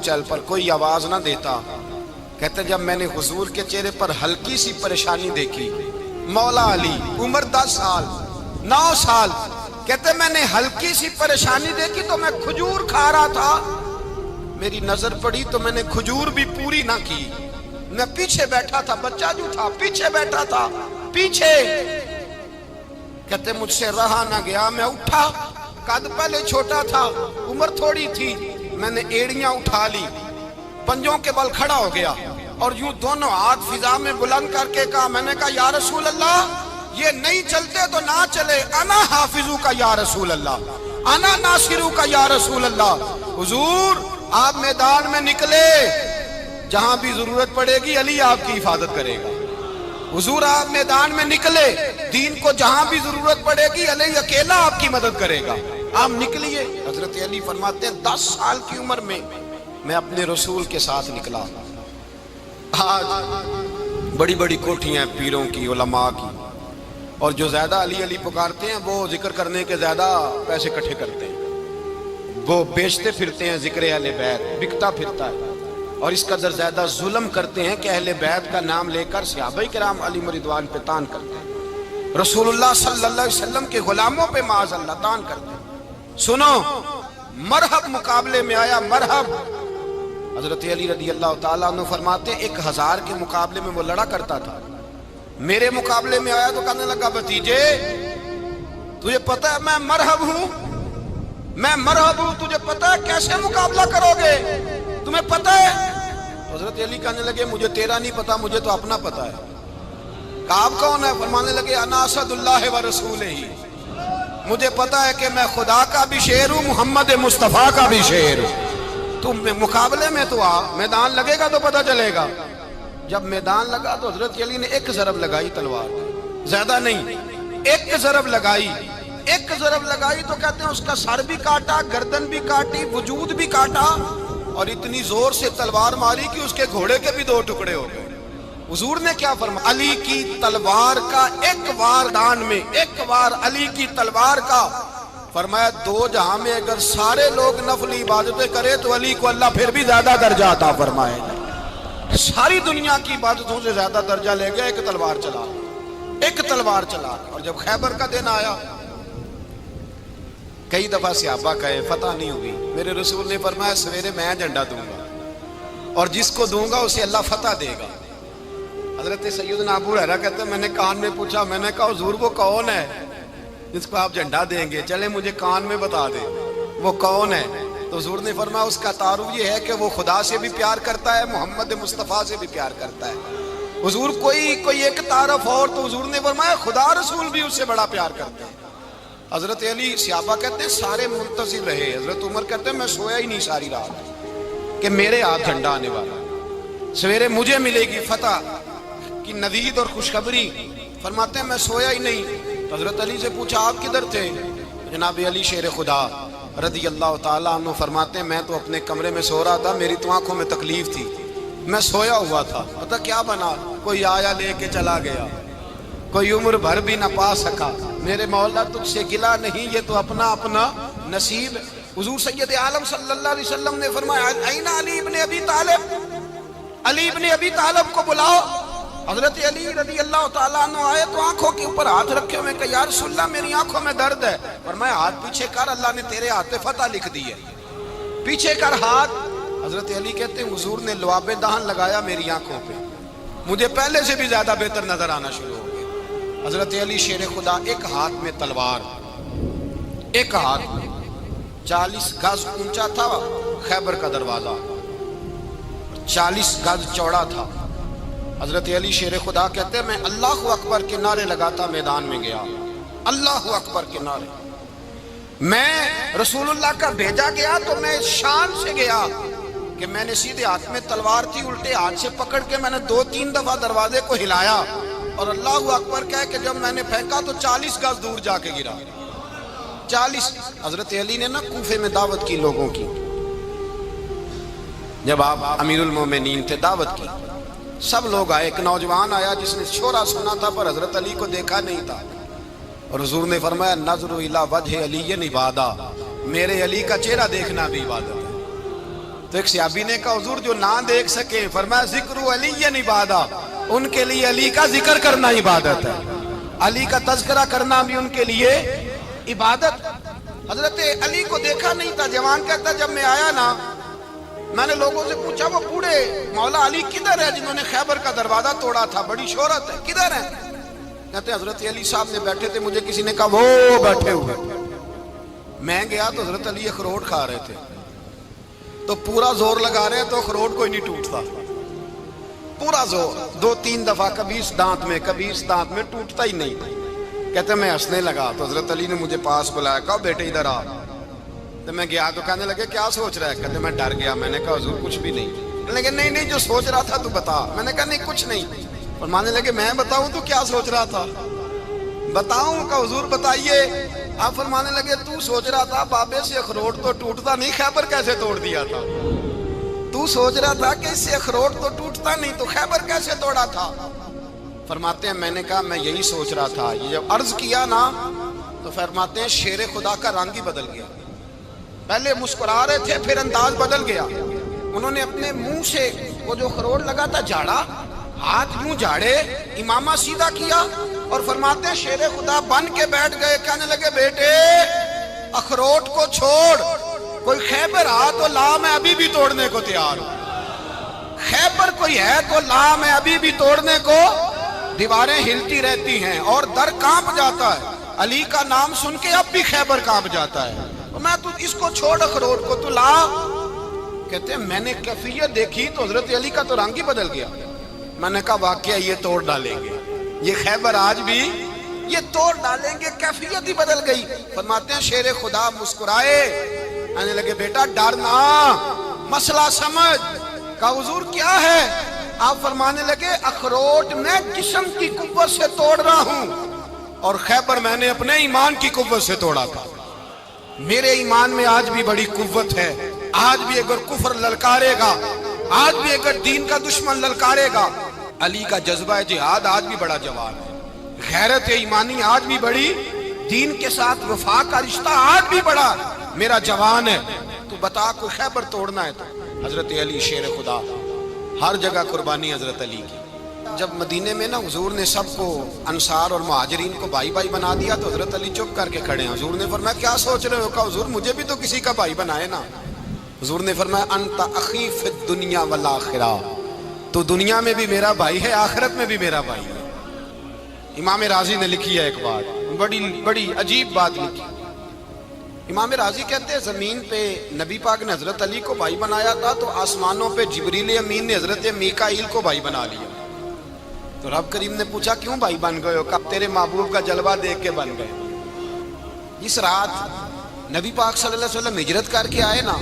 چل، پر کوئی آواز نہ دیتا۔ کہتے جب میں نے حضور کے چہرے پر ہلکی سی پریشانی دیکھی، مولا علی عمر 10 سال 9 سال، کہتے میں نے ہلکی سی پریشانی دیکھی تو میں کھجور کھا رہا تھا، میری نظر پڑی تو میں نے کھجور بھی پوری نہ کی، میں پیچھے بیٹھا تھا، بچہ جو تھا پیچھے بیٹھا تھا، پیچھے۔ کہتے مجھ سے رہا نہ گیا، میں اٹھا، قد پہلے چھوٹا تھا، عمر تھوڑی تھی، میں نے ایڑیاں اٹھا لی، پنجوں کے بل کھڑا ہو گیا اور یوں دونوں ہاتھ فضا میں بلند کر کے کہا، میں نے کہا یا رسول اللہ یہ نہیں چلتے تو نہ چلے، انا حافظو کا یا رسول اللہ، انا ناصرو کا یا رسول اللہ۔ حضور آپ میدان میں نکلے، جہاں بھی ضرورت پڑے گی علی آپ کی حفاظت کرے گا، حضور آپ میدان میں نکلے، دین کو جہاں بھی ضرورت پڑے گی علی اکیلا آپ کی مدد کرے گا، آپ نکلیے۔ حضرت علی فرماتے ہیں 10 سال کی عمر میں میں اپنے رسول کے ساتھ نکلا۔ آج بڑی بڑی کوٹھیاں پیروں کی، علماء کی، اور جو زیادہ علی علی پکارتے ہیں وہ ذکر کرنے کے زیادہ پیسے اکٹھے کرتے ہیں، وہ بیچتے پھرتے ہیں ذکر اہل بیت، بکتا پھرتا ہے، اور اس قدر زیادہ ظلم کرتے ہیں کہ اہل بیت کا نام لے کر صحابہ کرام علی رضوان پہ تان کرتے ہیں، رسول اللہ صلی اللہ علیہ وسلم کے غلاموں پہ معاذ اللہ تان کرتے ہیں۔ سنو، مرحب مقابلے میں آیا، مرحب۔ حضرت علی رضی اللہ تعالیٰ عنہ فرماتے ہیں 1000 کے مقابلے میں وہ لڑا کرتا تھا، میرے مقابلے میں آیا تو کہنے لگا بھتیجے تجھے پتہ ہے میں مرحب ہوں، میں مرحب ہوں، تجھے پتہ ہے کیسے مقابلہ کرو گے، تمہیں پتہ ہے؟ حضرت علی کہنے لگے مجھے تیرا نہیں پتا، مجھے تو اپنا پتا ہے۔ کہا آپ کون ہے؟ فرمانے لگے انا اسد اللہ و رسولہ، مجھے پتا ہے کہ میں خدا کا بھی شیر ہوں، محمد مصطفیٰ کا بھی شیر ہوں، تم مقابلے میں تو آ، میدان لگے گا تو پتہ چلے گا۔ جب میدان لگا تو حضرت علی نے ایک ضرب لگائی تلوار، زیادہ نہیں، ایک ضرب لگائی، ایک ضرب لگائی تو کہتے ہیں اس کا سر بھی کاٹا، گردن بھی کاٹی، وجود بھی کاٹا، اور اتنی زور سے تلوار ماری کہ اس کے گھوڑے کے بھی 2 ٹکڑے ہو گئے۔ حضور نے کیا فرمایا؟ علی کی تلوار کا ایک وار دان میں، ایک وار علی کی تلوار کا، فرمایا 2 جہاں میں اگر سارے لوگ نفلی عبادتیں کرے تو علی کو اللہ پھر بھی زیادہ درجہ عطا فرمائے گا۔ ساری دنیا کی عبادتوں سے زیادہ درجہ لے گیا ایک تلوار چلا، ایک تلوار چلا۔ اور جب خیبر کا دن آیا، کئی دفعہ صحابہ کہے فتح نہیں ہوگی، میرے رسول نے فرمایا سویرے میں جھنڈا دوں گا اور جس کو دوں گا اسے اللہ فتح دے گا۔ حضرت سیدنا ابو ہریرہ کہتے ہیں میں نے کان میں پوچھا، میں نے کہا حضور وہ کون ہے جس کو آپ جھنڈا دیں گے؟ چلے مجھے کان میں بتا دیں وہ کون ہے۔ تو حضور نے فرمایا اس کا تعارف یہ ہے کہ وہ خدا سے بھی پیار کرتا ہے، محمد مصطفیٰ سے بھی پیار کرتا ہے۔ حضور کوئی ایک تعارف اور، تو حضور نے فرمایا خدا رسول بھی اس سے بڑا پیار کرتے ہیں۔ حضرت علی صحابہ کہتے ہیں سارے منتظر رہے، حضرت عمر کہتے ہیں میں سویا ہی نہیں ساری رات کہ میرے ہاتھ جھنڈا آنے والا، سویرے مجھے ملے گی فتح کی نوید اور خوشخبری۔ فرماتے ہیں میں سویا ہی نہیں۔ حضرت علی سے پوچھا آپ کدھر تھے؟ جناب علی شیر خدا رضی اللہ تعالیٰ عنہ فرماتے ہیں میں تو اپنے کمرے میں سو رہا تھا، میری تو آنکھوں میں تکلیف تھی، میں سویا ہوا تھا، پتہ کیا بنا، کوئی آیا لے کے چلا گیا، کوئی عمر بھر بھی نہ پا سکا، میرے مولا تجھ سے گلا نہیں، یہ تو اپنا اپنا نصیب۔ حضور سید عالم صلی اللہ علیہ وسلم نے فرمایا این علی ابن ابی طالب، علی ابن ابی طالب کو بلاؤ۔ حضرت علی رضی اللہ تعالیٰ عنہ آئے تو آنکھوں کے اوپر ہاتھ رکھے ہوئے کہ یا رسول اللہ میری آنکھوں میں درد ہے، فرمایا ہاتھ پیچھے کر، اللہ نے تیرے ہاتھ پہ فتح لکھ دی ہے، پیچھے کر ہاتھ۔ حضرت علی کہتے ہیں حضور نے لعاب دہن لگایا میری آنکھوں پہ، مجھے پہلے سے بھی زیادہ بہتر نظر آنا شروع ہو گیا۔ حضرت علی شیر خدا، ایک ہاتھ میں تلوار، ایک ہاتھ 40 گز اونچا تھا خیبر کا دروازہ، 40 گز چوڑا تھا۔ حضرت علی شیر خدا کہتے ہیں میں اللہ اکبر کے نعرے لگاتا میدان میں گیا، اللہ اکبر کے نعرے۔ میں رسول اللہ کا بھیجا گیا تو میں شان سے گیا کہ میں نے سیدھے ہاتھ میں تلوار تھی، الٹے ہاتھ سے پکڑ کے میں نے 2-3 دفعہ دروازے کو ہلایا اور اللہ اکبر کہہ کہ جب میں نے پھینکا تو 40 گز دور جا کے گرا۔ 40۔ حضرت علی نے نا کوفے میں دعوت کی لوگوں کی، جب آپ امیر المومنین تھے، دعوت کی، سب لوگ آئے۔ ایک نوجوان آیا جس نے شورا سنا تھا پر حضرت علی کو دیکھا نہیں تھا، اور حضور نے فرمایا نظر الی وجہ علی عبادہ، میرے علی کا چہرہ دیکھنا بھی عبادت ہے۔ تو ایک صحابی نے کہا حضور جو نہ دیکھ سکے، فرمایا ذکر علی عبادہ، ان کے لیے علی کا ذکر کرنا عبادت ہے، علی کا تذکرہ کرنا بھی ان کے لیے عبادت۔ حضرت علی کو دیکھا نہیں تھا۔ جوان کہتا جب میں آیا نا، میں نے لوگوں سے پوچھا وہ بوڑھے مولا علی کدھر ہے جنہوں نے خیبر کا دروازہ توڑا تھا، بڑی شہرت ہے، کدھر ہے؟ کہتے ہیں حضرت علی صاحب نے بیٹھے تھے، مجھے کسی نے کہا وہ بیٹھے ہوئے۔ میں گیا تو حضرت علی اخروٹ کھا رہے تھے، تو پورا زور لگا رہے تو اخروٹ کوئی نہیں ٹوٹتا، پورا زور 2-3 دفعہ، کبھی اس دانت میں کبھی اس دانت میں، ٹوٹتا ہی نہیں۔ کہتے ہیں میں ہنسنے لگا تو حضرت علی نے مجھے پاس بلایا، کہا بیٹے ادھر آ۔ تو میں گیا تو کہنے لگے کیا سوچ رہا ہے؟ کہتے میں ڈر گیا۔ میں نے کہا حضور کچھ بھی نہیں۔ لیکن نہیں جو سوچ رہا تھا تو بتا۔ میں نے کہا نہیں کچھ نہیں۔ فرمانے لگے میں بتاؤں تو کیا سوچ رہا تھا؟ بتاؤں؟ کہ حضور بتائیے۔ آپ فرمانے لگے تو سوچ رہا تھا بابے سے اخروٹ تو ٹوٹتا نہیں، خیبر کیسے توڑ دیا تھا؟ تو سوچ رہا تھا کہ اس سے اخروٹ تو ٹوٹتا نہیں تو خیبر کیسے توڑا تھا؟ فرماتے ہیں میں نے کہا میں یہی سوچ رہا تھا۔ یہ جب عرض کیا نا تو فرماتے ہیں شیر خدا کا رنگ ہی بدل گیا، پہلے مسکرا رہے تھے پھر انداز بدل گیا۔ انہوں نے اپنے منہ سے وہ جو خروٹ لگا تھا جھاڑا، ہاتھ یوں جھاڑے، امامہ سیدھا کیا اور فرماتے ہیں شیر خدا بن کے بیٹھ گئے۔ کہنے لگے بیٹے اخروٹ کو چھوڑ، کوئی خیبر آ تو لا، میں ابھی بھی توڑنے کو تیار ہوں۔ خیبر کوئی ہے تو لا، میں ابھی بھی توڑنے کو۔ دیواریں ہلتی رہتی ہیں اور در کانپ جاتا ہے، علی کا نام سن کے اب بھی خیبر کانپ جاتا ہے۔ میں تو اس کو چھوڑ اخروٹ کو تو لا۔ کہتے ہیں میں نے کیفیت دیکھی تو حضرت علی کا تو رنگ ہی بدل گیا۔ میں نے کہا واقعہ یہ توڑ ڈالیں گے، یہ خیبر آج بھی یہ توڑ ڈالیں گے، کیفیت ہی بدل گئی۔ فرماتے ہیں شیر خدا مسکرائے، کہنے لگے بیٹا ڈرنا، مسئلہ سمجھ۔ کہا حضور کیا ہے؟ آپ فرمانے لگے اخروٹ میں جسم کی قوت سے توڑ رہا ہوں اور خیبر میں نے اپنے ایمان کی قوت سے توڑا تھا۔ میرے ایمان میں آج بھی بڑی قوت ہے، آج بھی اگر کفر للکارے گا، آج بھی اگر دین کا دشمن للکارے گا، علی کا جذبہ جہاد آج بھی بڑا جوان ہے، غیرت ایمانی آج بھی بڑی، دین کے ساتھ وفا کا رشتہ آج بھی بڑا میرا جوان ہے۔ تو بتا کوئی خیبر توڑنا ہے تو حضرت علی شیر خدا، ہر جگہ قربانی حضرت علی کی۔ جب مدینے میں نا حضور نے سب کو انصار اور مہاجرین کو بھائی بھائی بنا دیا تو حضرت علی چپ کر کے کھڑے ہیں۔ حضور نے فرمایا کیا سوچ رہے ہو؟ کہا حضور مجھے بھی تو کسی کا بھائی بنائے نا۔ حضور نے فرمایا انت اخی فی الدنیا والآخرہ، تو دنیا میں بھی میرا بھائی ہے، آخرت میں بھی میرا بھائی ہے۔ امام راضی نے لکھی ہے ایک بات، بڑی عجیب بات لکھی۔ امام راضی کہتے ہیں زمین پہ نبی پاک نے حضرت علی کو بھائی بنایا تھا تو آسمانوں پہ جبریل امین نے حضرت میکائیل کو بھائی بنا لیا۔ تو رب کریم نے پوچھا کیوں بھائی بن گئے ہو؟ کب تیرے محبوب کا جلوہ دیکھ کے بن گئے۔ اس رات نبی پاک صلی اللہ علیہ وسلم ہجرت کر کے آئے نا،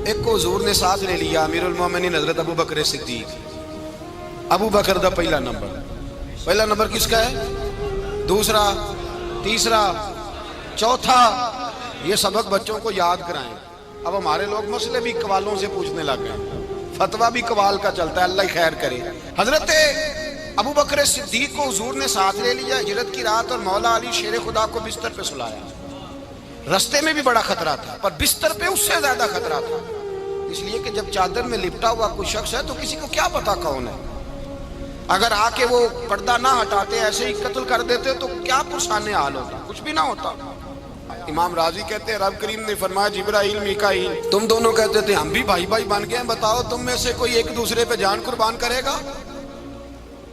ایک کو حضور نے ساتھ لے لیا، امیر المومنین حضرت ابو بکر صدیق۔ ابو بکر دا پہلا نمبر کس کا ہے؟ دوسرا، تیسرا، چوتھا، یہ سبق بچوں کو یاد کرائیں۔ اب ہمارے لوگ مسئلے بھی قوالوں سے پوچھنے لگ گئے، فتویٰ بھی قوال کا چلتا ہے، اللہ خیر کرے۔ حضرت ابو بکر صدیق کو حضور نے ساتھ لے لیا ہجرت کی رات، اور مولا علی شیر خدا کو بستر پہ سلایا۔ رستے میں بھی بڑا خطرہ تھا پر بستر پہ اس سے زیادہ خطرہ تھا، اس لیے کہ جب چادر میں لپٹا ہوا کوئی شخص ہے تو کسی کو کیا پتا کون ہے، اگر آ کے وہ پردہ نہ ہٹاتے ایسے ہی قتل کر دیتے تو کیا پرسان حال ہوتا، کچھ بھی نہ ہوتا۔ امام راضی کہتے ہیں رب کریم نے فرمایا جبرائیل میکائیل تم دونوں کہتے تھے ہم بھی بھائی بھائی بن گئے ہیں، بتاؤ تم میں سے کوئی ایک دوسرے پہ جان قربان کرے گا؟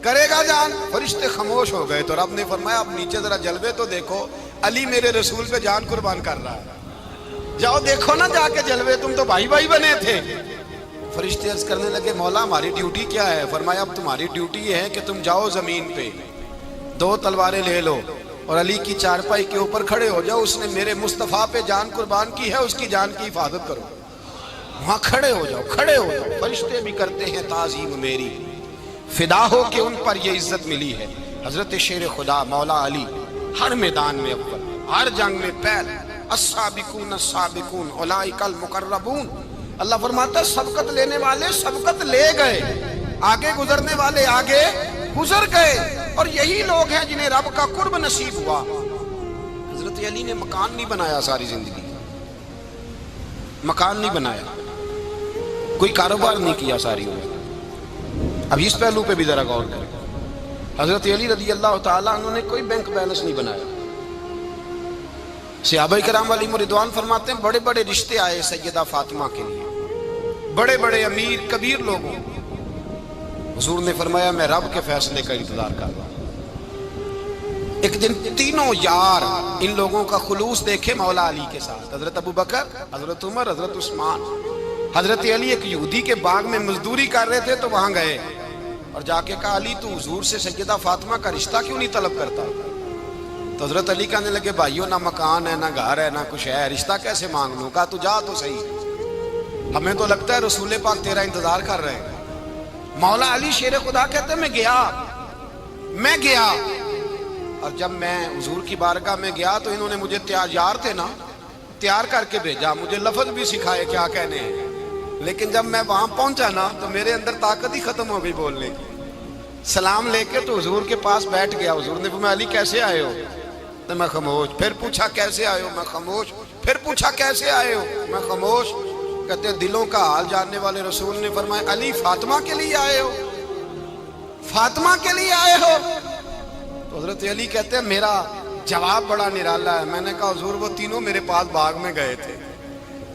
کرے گا جان؟ فرشتے خاموش ہو گئے تو رب نے فرمایا اب نیچے ذرا جلوے تو دیکھو، علی میرے رسول پہ جان قربان کر رہا ہے، جاؤ دیکھو نا جا کے جلوے، تم تو بھائی بھائی بنے تھے۔ فرشتے عرض کرنے لگے مولا ہماری ڈیوٹی کیا ہے؟ فرمایا اب تمہاری ڈیوٹی یہ ہے کہ تم جاؤ زمین پہ، 2 تلواریں لے لو اور علی کی چارپائی کے اوپر کھڑے ہو جاؤ، اس نے میرے مصطفیٰ پہ جان قربان کی ہے، اس کی جان کی حفاظت کرو۔ وہاں کھڑے ہو جاؤ، کھڑے ہو جاؤ۔ فرشتے بھی کرتے ہیں تعظیم میری، فدا ہو کہ ان پر یہ عزت ملی ہے۔ حضرت شیر خدا مولا علی ہر میدان میں اول، ہر جنگ میں پہل، السابقون السابقون اولئک المقربون۔ اللہ فرماتا ہے سبقت لینے والے سبقت لے گئے، آگے گزرنے والے آگے گزر گئے، اور یہی لوگ ہیں جنہیں رب کا قرب نصیب ہوا۔ حضرت علی نے مکان نہیں بنایا ساری زندگی، مکان نہیں بنایا، کوئی کاروبار نہیں کیا ساری عمر۔ اب اس پہلو پہ بھی ذرا غور کریں، حضرت علی رضی اللہ تعالیٰ عنہ نے کوئی بینک بیلنس نہیں بنایا۔ صحابہ کرام علیہم رضوان فرماتے ہیں بڑے بڑے رشتے آئے سیدہ فاطمہ کے لیے، بڑے بڑے امیر کبیر لوگوں، حضور نے فرمایا میں رب کے فیصلے کا انتظار کر رہا ہوں۔ ایک دن تینوں یار ان لوگوں کا خلوص دیکھے مولا علی کے ساتھ، حضرت ابوبکر، حضرت عمر، حضرت عثمان۔ حضرت علی ایک یہودی کے باغ میں مزدوری کر رہے تھے تو وہاں گئے اور جا کے کہا علی تو حضور سے سیدہ فاطمہ کا رشتہ کیوں نہیں طلب کرتا؟ تو حضرت علی کہنے لگے بھائیو نہ مکان ہے، نہ گھر ہے، نہ کچھ ہے، رشتہ کیسے مانگ لوں؟ کہا تو جا تو صحیح، ہمیں تو لگتا ہے رسول پاک تیرا انتظار کر رہے ہیں۔ مولا علی شیر خدا کہتے ہیں میں گیا اور جب میں حضور کی بارگاہ میں گیا تو انہوں نے مجھے یار تھے نا، تیار کر کے بھیجا، مجھے لفظ بھی سکھائے کیا کہنے ہیں، لیکن جب میں وہاں پہنچا نا تو میرے اندر طاقت ہی ختم ہو گئی بولنے کی۔ سلام لے کے تو حضور کے پاس بیٹھ گیا، حضور نے فرمایا علی کیسے آئے ہو؟ تو میں خاموش، پھر پوچھا کیسے آئے ہو؟ میں خاموش، پھر پوچھا کیسے آئے ہو؟ میں خاموش۔ کہتے ہیں دلوں کا حال جاننے والے رسول نے فرمایا علی فاطمہ کے لیے آئے ہو؟ فاطمہ کے لیے آئے ہو؟ تو حضرت علی کہتے ہیں میرا جواب بڑا نرالا ہے۔ میں نے کہا حضور وہ تینوں میرے پاس باغ میں گئے تھے،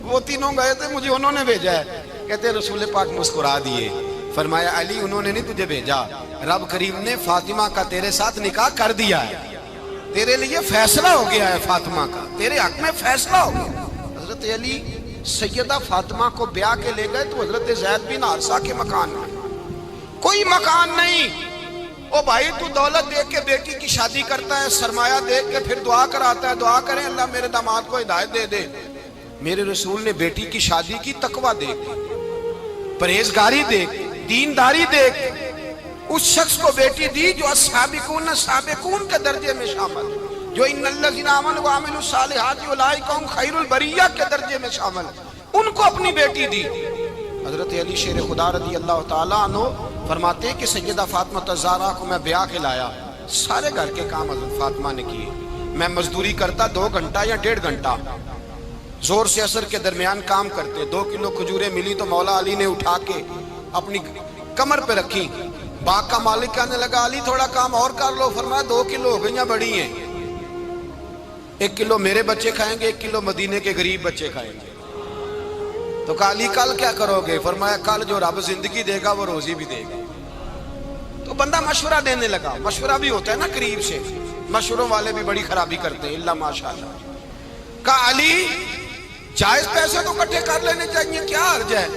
وہ تینوں گئے تھے، مجھے انہوں نے بھیجا ہے۔ کہتے ہیں رسول پاک مسکرا دیے، فرمایا علی انہوں نے نہیں تجھے بھیجا، رب کریم نے فاطمہ کا تیرے ساتھ نکاح کر دیا ہے، تیرے لیے فیصلہ ہو گیا ہے، فاطمہ کا تیرے حق میں فیصلہ ہو گیا۔ حضرت علی سیدہ فاطمہ کو بیاہ کے لے گئے تو حضرت زید بن حارثہ کے مکان میں کوئی مکان نہیں۔ او بھائی تو دولت دیکھ کے بیٹی کی شادی کرتا ہے، سرمایہ دیکھ کے پھر دعا کراتا ہے، دعا کریں اللہ میرے داماد کو ہدایت دے دے۔ میرے رسول نے بیٹی کی شادی کی تقوی دیکھ، پرہیزگاری دیکھ، دینداری دیکھ، اس شخص کو بیٹی دی جو السابقون السابقون کے درجے میں شامل، جو ان الذین آمنوا وعملوا الصالحات اولئک هم خیر البریہ کے درجے میں شامل، ان کو اپنی بیٹی دی۔ حضرت علی شیر خدا رضی اللہ تعالیٰ عنہ فرماتے ہیں کہ سیدہ فاطمہ الزہرا کو میں بیاہ کے لایا، سارے گھر کے کام حضرت فاطمہ نے کیے، میں مزدوری کرتا 2 گھنٹہ یا 1.5 گھنٹہ، زور سے عصر کے درمیان کام کرتے، 2 کلو کھجوریں ملی تو مولا علی نے اٹھا کے اپنی کمر پہ رکھی۔ باغ کا مالک کہنے لگا علی تھوڑا کام اور کر لو، فرمایا 2 کلو ہو گئیں بڑی ہیں، 1 کلو میرے بچے کھائیں گے، 1 کلو مدینے کے غریب بچے کھائیں گے۔ تو کہا علی کل کیا کرو گے؟ فرمایا کل جو رب زندگی دے گا وہ روزی بھی دے گا۔ تو بندہ مشورہ دینے لگا، مشورہ بھی ہوتا ہے نا قریب سے، مشوروں والے بھی بڑی خرابی کرتے ہیں، اللہ ماشاءاللہ۔ کہا علی جائز پیسے تو کٹھے کر لینے چاہیے، کیا حرج ہے،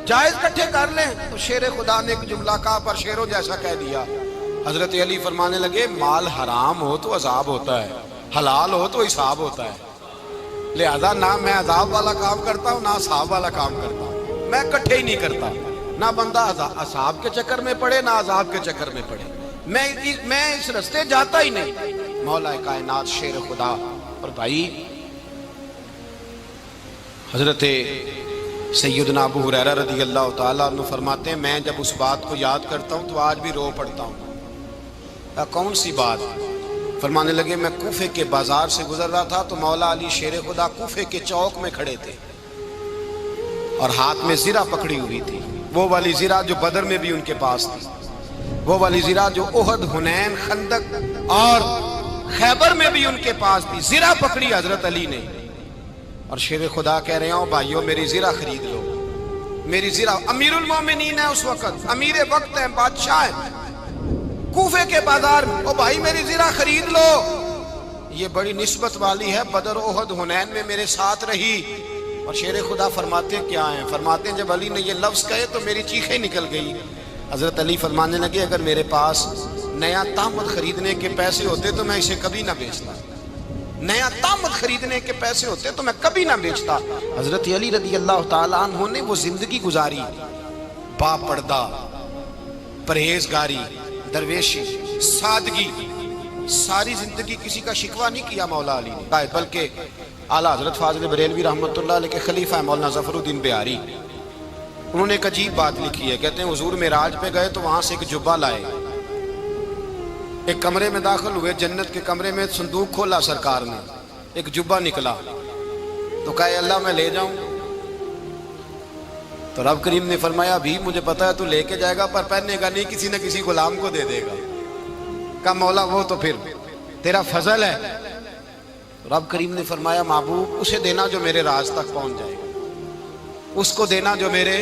جائز کٹھے کر لیں۔ تو شیر خدا نے ایک جملہ کہا پر شیروں جیسا کہہ دیا۔ حضرت علی فرمانے لگے مال حرام ہو تو عذاب ہوتا ہے، حلال ہو تو حساب ہوتا ہے، لہذا نہ میں عذاب والا کام کرتا ہوں نہ حساب والا کام کرتا ہوں، میں کٹھے ہی نہیں کرتا، نہ بندہ حساب کے چکر میں پڑے نہ عذاب کے چکر میں پڑے، میں اس رستے جاتا ہی نہیں۔ مولا کائنات شیر خدا۔ اور بھائی حضرت سیدنا ابو ہریرہ رضی اللہ تعالیٰ عنہ فرماتے ہیں میں جب اس بات کو یاد کرتا ہوں تو آج بھی رو پڑتا ہوں۔ کون سی بات؟ فرمانے لگے میں کوفے کے بازار سے گزر رہا تھا تو مولا علی شیر خدا کوفے کے چوک میں کھڑے تھے اور ہاتھ میں زرہ پکڑی ہوئی تھی، وہ والی زرہ جو بدر میں بھی ان کے پاس تھی، وہ والی زرہ جو احد، حنین، خندق اور خیبر میں بھی ان کے پاس تھی، زرہ پکڑی حضرت علی نے اور شیر خدا کہہ رہے ہوں بھائیو میری زرہ خرید لو۔ میری زرا امیر المومنین ہے اس وقت، امیر وقت ہے، بادشاہ ہے کوفے کے بازار میں، او بھائی میری زرا خرید لو، یہ بڑی نسبت والی ہے، بدر احد حنین میں میرے ساتھ رہی۔ اور شیر خدا فرماتے کیا ہیں؟ فرماتے ہیں جب علی نے یہ لفظ کہے تو میری چیخیں نکل گئی۔ حضرت علی فرمانے لگے اگر میرے پاس نیا طامت خریدنے کے پیسے ہوتے تو میں اسے کبھی نہ بیچتا، نیا طامت خریدنے کے پیسے ہوتے تو میں کبھی نہ بیچتا۔ حضرت علی رضی اللہ تعالیٰ عنہ نے وہ زندگی گزاری، با پردہ، پرہیزگاری، درویشی، سادگی، ساری زندگی کسی کا شکوہ نہیں کیا مولا علی نے، بلکہ اعلیٰ حضرت فاضل بریلوی رحمۃ اللہ علیہ کے خلیفہ مولانا ظفر الدین بہاری، انہوں نے ایک عجیب بات لکھی ہے۔ کہتے ہیں حضور معراج پہ گئے تو وہاں سے ایک جبہ لائے، ایک کمرے میں داخل ہوئے، جنت کے کمرے میں صندوق کھولا سرکار نے، ایک جبہ نکلا تو کہا اللہ میں لے جاؤں؟ تو رب کریم نے فرمایا بھی مجھے پتا ہے تو لے کے جائے گا پر پہننے گا نہیں، کسی نہ کسی غلام کو دے دے گا۔ کہا مولا وہ تو پھر تیرا فضل ہے۔ رب کریم نے فرمایا محبوب اسے دینا جو میرے راز تک پہنچ جائے، اس کو دینا جو میرے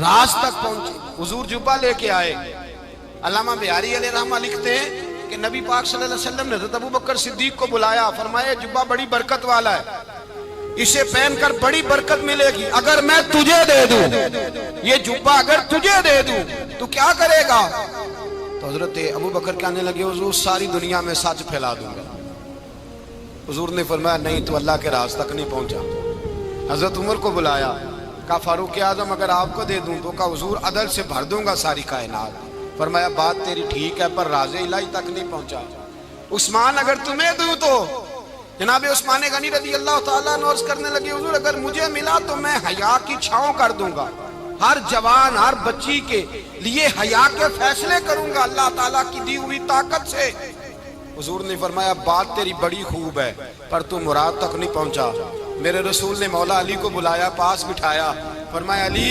راز تک پہنچے۔ حضور جبہ لے کے آئے۔ علامہ بہاری علیہ رحمہ لکھتے ہیں کہ نبی پاک صلی اللہ علیہ وسلم نے حضرت ابوبکر صدیق کو بلایا، فرمایا جبہ بڑی برکت والا ہے، اسے پہن کر بڑی برکت ملے گی، اگر میں تجھے دے دوں یہ جبہ، اگر تجھے دے دوں تو کیا کرے گا؟ تو حضرت ابوبکر کہنے لگے حضور ساری دنیا میں سچ پھیلا دوں گا۔ حضور نے فرمایا نہیں تو اللہ کے راز تک نہیں پہنچا۔ حضرت عمر کو بلایا، کہا فاروق اعظم اگر آپ کو دے دوں تو کہا حضور عدل سے بھر دوں گا ساری کائنات۔ فرمایا بات تیری ٹھیک ہے پر راز الہی تک نہیں پہنچا۔ عثمان اگر تمہیں دوں تو جناب عثمان غنی رضی اللہ تعالیٰ عنہ عرض کرنے لگے حضور اگر مجھے ملا تو میں حیا کی چھاؤں کر دوں گا، ہر جوان ہر بچی کے لیے حیا کے فیصلے کروں گا اللہ تعالیٰ کی دی ہوئی طاقت سے۔ حضور نے فرمایا بات تیری بڑی خوب ہے پر تو مراد تک نہیں پہنچا۔ میرے رسول نے مولا علی کو بلایا، پاس بٹھایا، فرمایا علی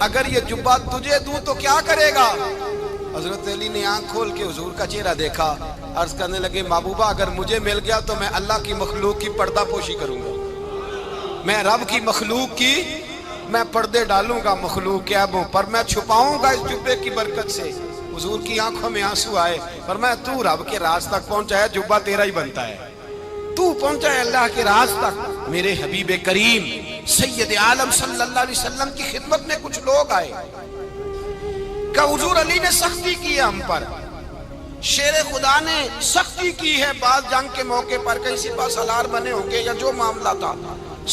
اگر یہ جبہ تجھے دوں تو کیا کرے گا؟ حضرت علی نے آنکھ کھول کے حضور کا چہرہ دیکھا، عرض کرنے لگے محبوبہ اگر مجھے مل گیا تو میں اللہ کی مخلوق کی پردہ پوشی کروں گا، میں رب کی مخلوق کی میں پردے ڈالوں گا مخلوق کے عیبوں پر، میں چھپاؤں گا اس جبے کی برکت سے۔ حضور کی آنکھوں میں آنسو آئے، فرمایا تو رب کے راز تک پہنچا ہے، جبہ تیرا ہی بنتا ہے، تو پہنچا ہے اللہ کے راز تک۔ میرے حبیب کریم سید عالم صلی اللہ علیہ وسلم کی خدمت میں کچھ لوگ آئے کہ حضور علی نے سختی کی ہے ہم پر، شیر خدا نے سختی کی ہے، بعض جنگ کے موقع پر کہیں سپاہ سالار بنے ہوں گے یا جو معاملہ تھا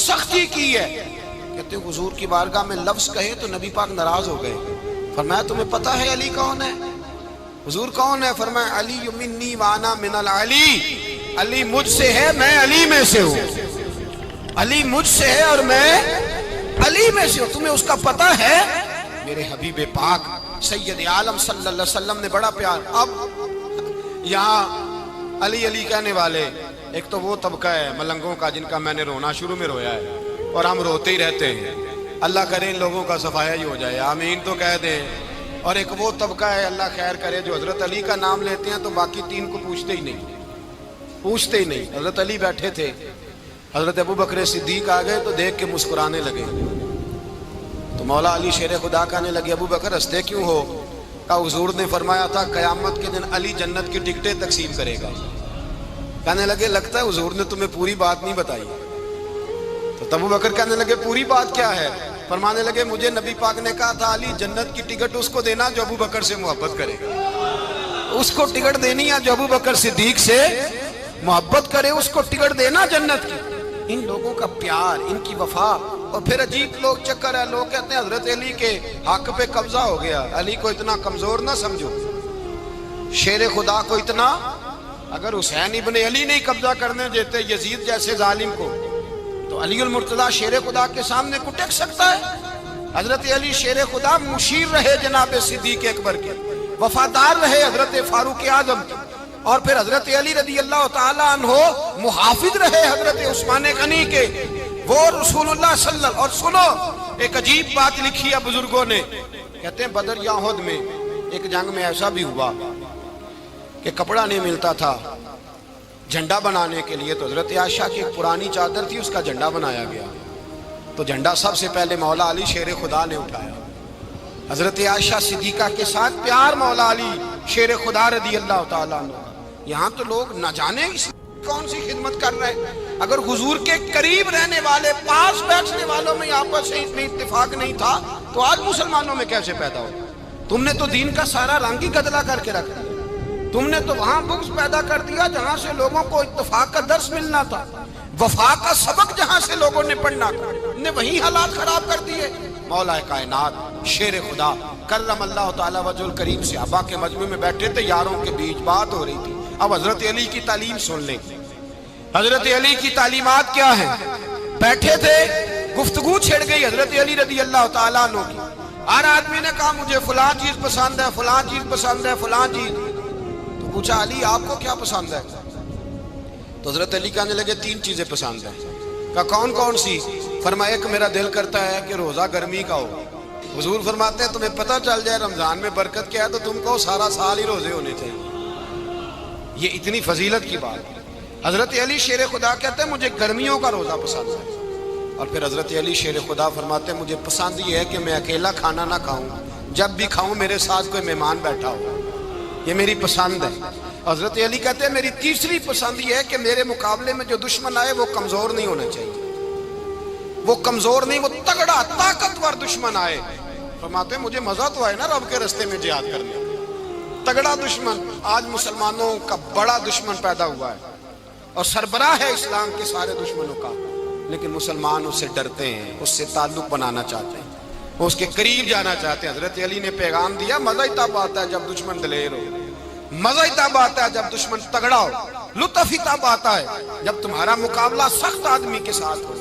سختی کی ہے۔ کہتے ہیں حضور کی بارگاہ میں لفظ کہے تو نبی پاک ناراض ہو گئے۔ فرمایا تمہیں پتہ ہے علی کون ہے؟ حضور کون ہے؟ فرمایا علی منی وانا من العلی، علی مجھ سے ہے میں علی میں سے ہوں، علی مجھ سے ہے اور میں علی میں سے ہوں، تمہیں اس کا پتہ ہے؟ میرے حبیب پاک سید عالم صلی اللہ علیہ وسلم نے بڑا پیار۔ اب یہاں علی علی کہنے والے ایک تو وہ طبقہ ہے ملنگوں کا جن کا میں نے رونا شروع میں رویا ہے اور ہم روتے ہی رہتے ہیں، اللہ کرے ان لوگوں کا صفایا ہی ہو جائے، آمین تو کہہ دیں۔ اور ایک وہ طبقہ ہے اللہ خیر کرے جو حضرت علی کا نام لیتے ہیں تو باقی تین کو پوچھتے ہی نہیں۔ حضرت علی بیٹھے تھے، حضرت ابوبکر صدیق آ گئے تو دیکھ کے مسکرانے لگے، تو مولا علی شیر خدا کہنے لگے ابوبکر ہنستے کیوں ہو؟ کہا حضور نے فرمایا تھا قیامت کے دن علی جنت کی ٹکٹیں تقسیم کرے گا۔ کہنے لگے لگتا ہے حضور نے تمہیں پوری بات نہیں بتائی۔ تو ابوبکر کہنے لگے پوری بات کیا ہے؟ فرمانے لگے مجھے نبی پاک نے کہا تھا علی جنت کی ٹکٹ اس کو دینا جو ابوبکر سے محبت کرے گا، اس کو ٹکٹ دینی ہے جو ابوبکر صدیق سے محبت کرے، اس کو ٹکٹ دینا جنت کی۔ ان لوگوں کا پیار، ان کی وفا۔ اور پھر عجیب لوگ چکر ہے، لوگ کہتے ہیں حضرت علی کے حق پہ قبضہ ہو گیا، علی کو اتنا کمزور نہ سمجھو، شیر خدا کو اتنا، اگر حسین ابن علی نہیں قبضہ کرنے دیتے یزید جیسے ظالم کو تو علی المرتضیٰ شیر خدا کے سامنے کو ٹک سکتا ہے؟ حضرت علی شیر خدا مشیر رہے جناب صدیق اکبر کے، وفادار رہے حضرت فاروق اعظم کے، اور پھر حضرت علی رضی اللہ تعالیٰ عنہ محافظ رہے حضرت عثمان غنی کے، وہ رسول اللہ صلی اللہ علیہ وسلم۔ اور سنو ایک عجیب بات لکھی ہے بزرگوں نے، کہتے ہیں بدر یا احد میں ایک جنگ میں ایسا بھی ہوا کہ کپڑا نہیں ملتا تھا جھنڈا بنانے کے لیے، تو حضرت عائشہ کی ایک پرانی چادر تھی اس کا جھنڈا بنایا گیا۔ تو جھنڈا سب سے پہلے مولا علی شیر خدا نے اٹھایا. حضرت عائشہ صدیقہ کے ساتھ پیار مولا علی شیر خدا رضی اللہ تعالیٰ عنہ. یہاں تو لوگ نہ جانے اس کون سی خدمت کر رہے ہیں. اگر حضور کے قریب رہنے والے پاس بیٹھنے والوں میں آپس سے اتنے اتفاق نہیں تھا تو آج مسلمانوں میں کیسے پیدا ہو؟ تم نے تو دین کا سارا رنگ ہی گدلا کر کے رکھ دیا. تم نے تو وہاں بغض پیدا کر دیا جہاں سے لوگوں کو اتفاق کا درس ملنا تھا, وفا کا سبق جہاں سے لوگوں نے پڑھنا تھا, نے وہی حالات خراب کر دیے. مولا کائنات شیر خدا کرم اللہ تعالیٰ وجہ الکریم صحابہ کے مجمع میں بیٹھے تھے, یاروں کے بیچ بات ہو رہی تھی. اب حضرت علی کی تعلیم سن لیں. حضرت علی کی تعلیمات کیا ہیں؟ بیٹھے تھے, گفتگو چھڑ گئی حضرت علی رضی اللہ تعالیٰ عنہ کی. ہر آدمی نے کہا مجھے فلاں چیز پسند ہے, فلاں چیز پسند ہے, فلاں چیز. تو پوچھا علی آپ کو کیا پسند ہے؟ تو حضرت علی کہنے لگے 3 چیزیں پسند ہیں. کہا کون کون سی؟ فرمایا ایک میرا دل کرتا ہے کہ روزہ گرمی کا ہو. حضور فرماتے ہیں تمہیں پتہ چل جائے رمضان میں برکت کیا ہے تو تم کو سارا سال ہی روزے ہونے چاہیے. یہ اتنی فضیلت کی بات ہے. حضرت علی شیر خدا کہتے ہیں مجھے گرمیوں کا روزہ پسند ہے. اور پھر حضرت علی شیر خدا فرماتے ہیں مجھے پسند یہ ہے کہ میں اکیلا کھانا نہ کھاؤں, جب بھی کھاؤں میرے ساتھ کوئی مہمان بیٹھا ہو. یہ میری پسند ہے. حضرت علی کہتے ہیں میری تیسری پسند یہ ہے کہ میرے مقابلے میں جو دشمن آئے وہ کمزور نہیں ہونا چاہیے. وہ کمزور نہیں, وہ تگڑا طاقتور دشمن آئے. فرماتے ہیں مجھے مزہ تو آئے نا رب کے رستے میں جہاد کرنے. تگڑا دشمن. آج مسلمانوں کا بڑا دشمن پیدا ہوا ہے اور سربراہ ہے اسلام کے سارے دشمنوں کا, لیکن مسلمان اس سے ڈرتے ہیں, اس سے تعلق بنانا چاہتے ہیں, وہ اس کے قریب جانا چاہتے ہیں. حضرت علی نے پیغام دیا مزہ ہی تب آتا ہے جب دشمن دلیر ہو, مزہ ہی تب آتا ہے جب دشمن تگڑا ہو, لطف ہی تب آتا ہے جب تمہارا مقابلہ سخت آدمی کے ساتھ ہو.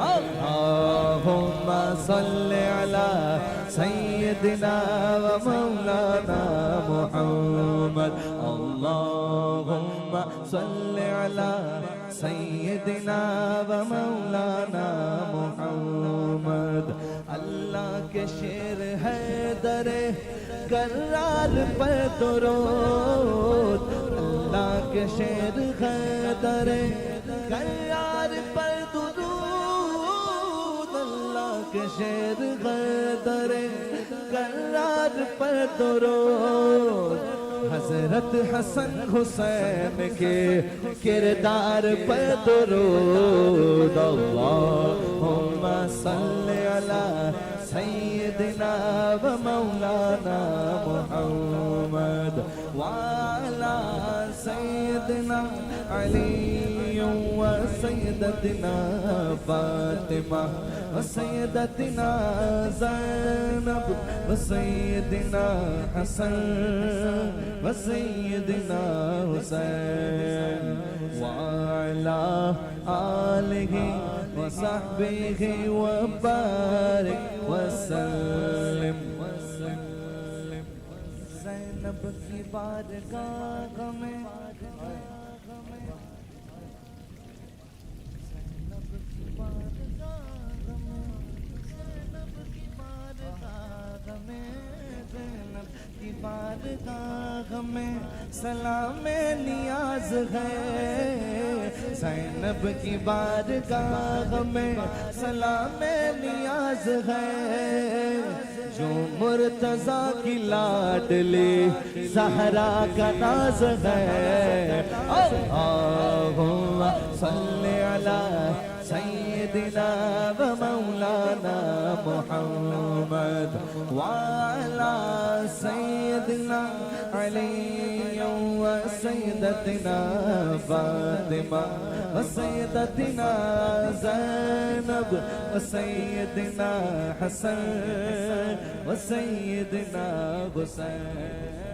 اللہم صل علی سیدنا و مولانا محمد. اللہم صل علی سیدنا و مولانا محمد. اللہ کے شیر حیدر کرار پر درود. اللہ کے شیر حیدر کرار پر درود. کہ شیر حیدر کرار پر درود. حضرت حسن حسین کے کردار پر درود. اللہم صل علی سیدنا و مولانا محمد وعلی سیدنا علی و سیدتنا فاطمہ و سیدتنا زینب و سیدنا حسن و سیدنا حسین وعلی آلہ و صحبہ و بارک وسلم. زینب کی بارگاہ میں بارگاہ میں سلام نیاز ہے. زینب کی بارگاہ میں سلام نیاز ہے. جو مرتضیٰ کی لاڈلی زہرا کا ناز ہے. اللہم صل علی سیدنا و مولانا محمد وعلی سیدنا علی و سیدتنا فاطمہ و سیدتنا زینب و سیدنا حسن و سیدنا حسین.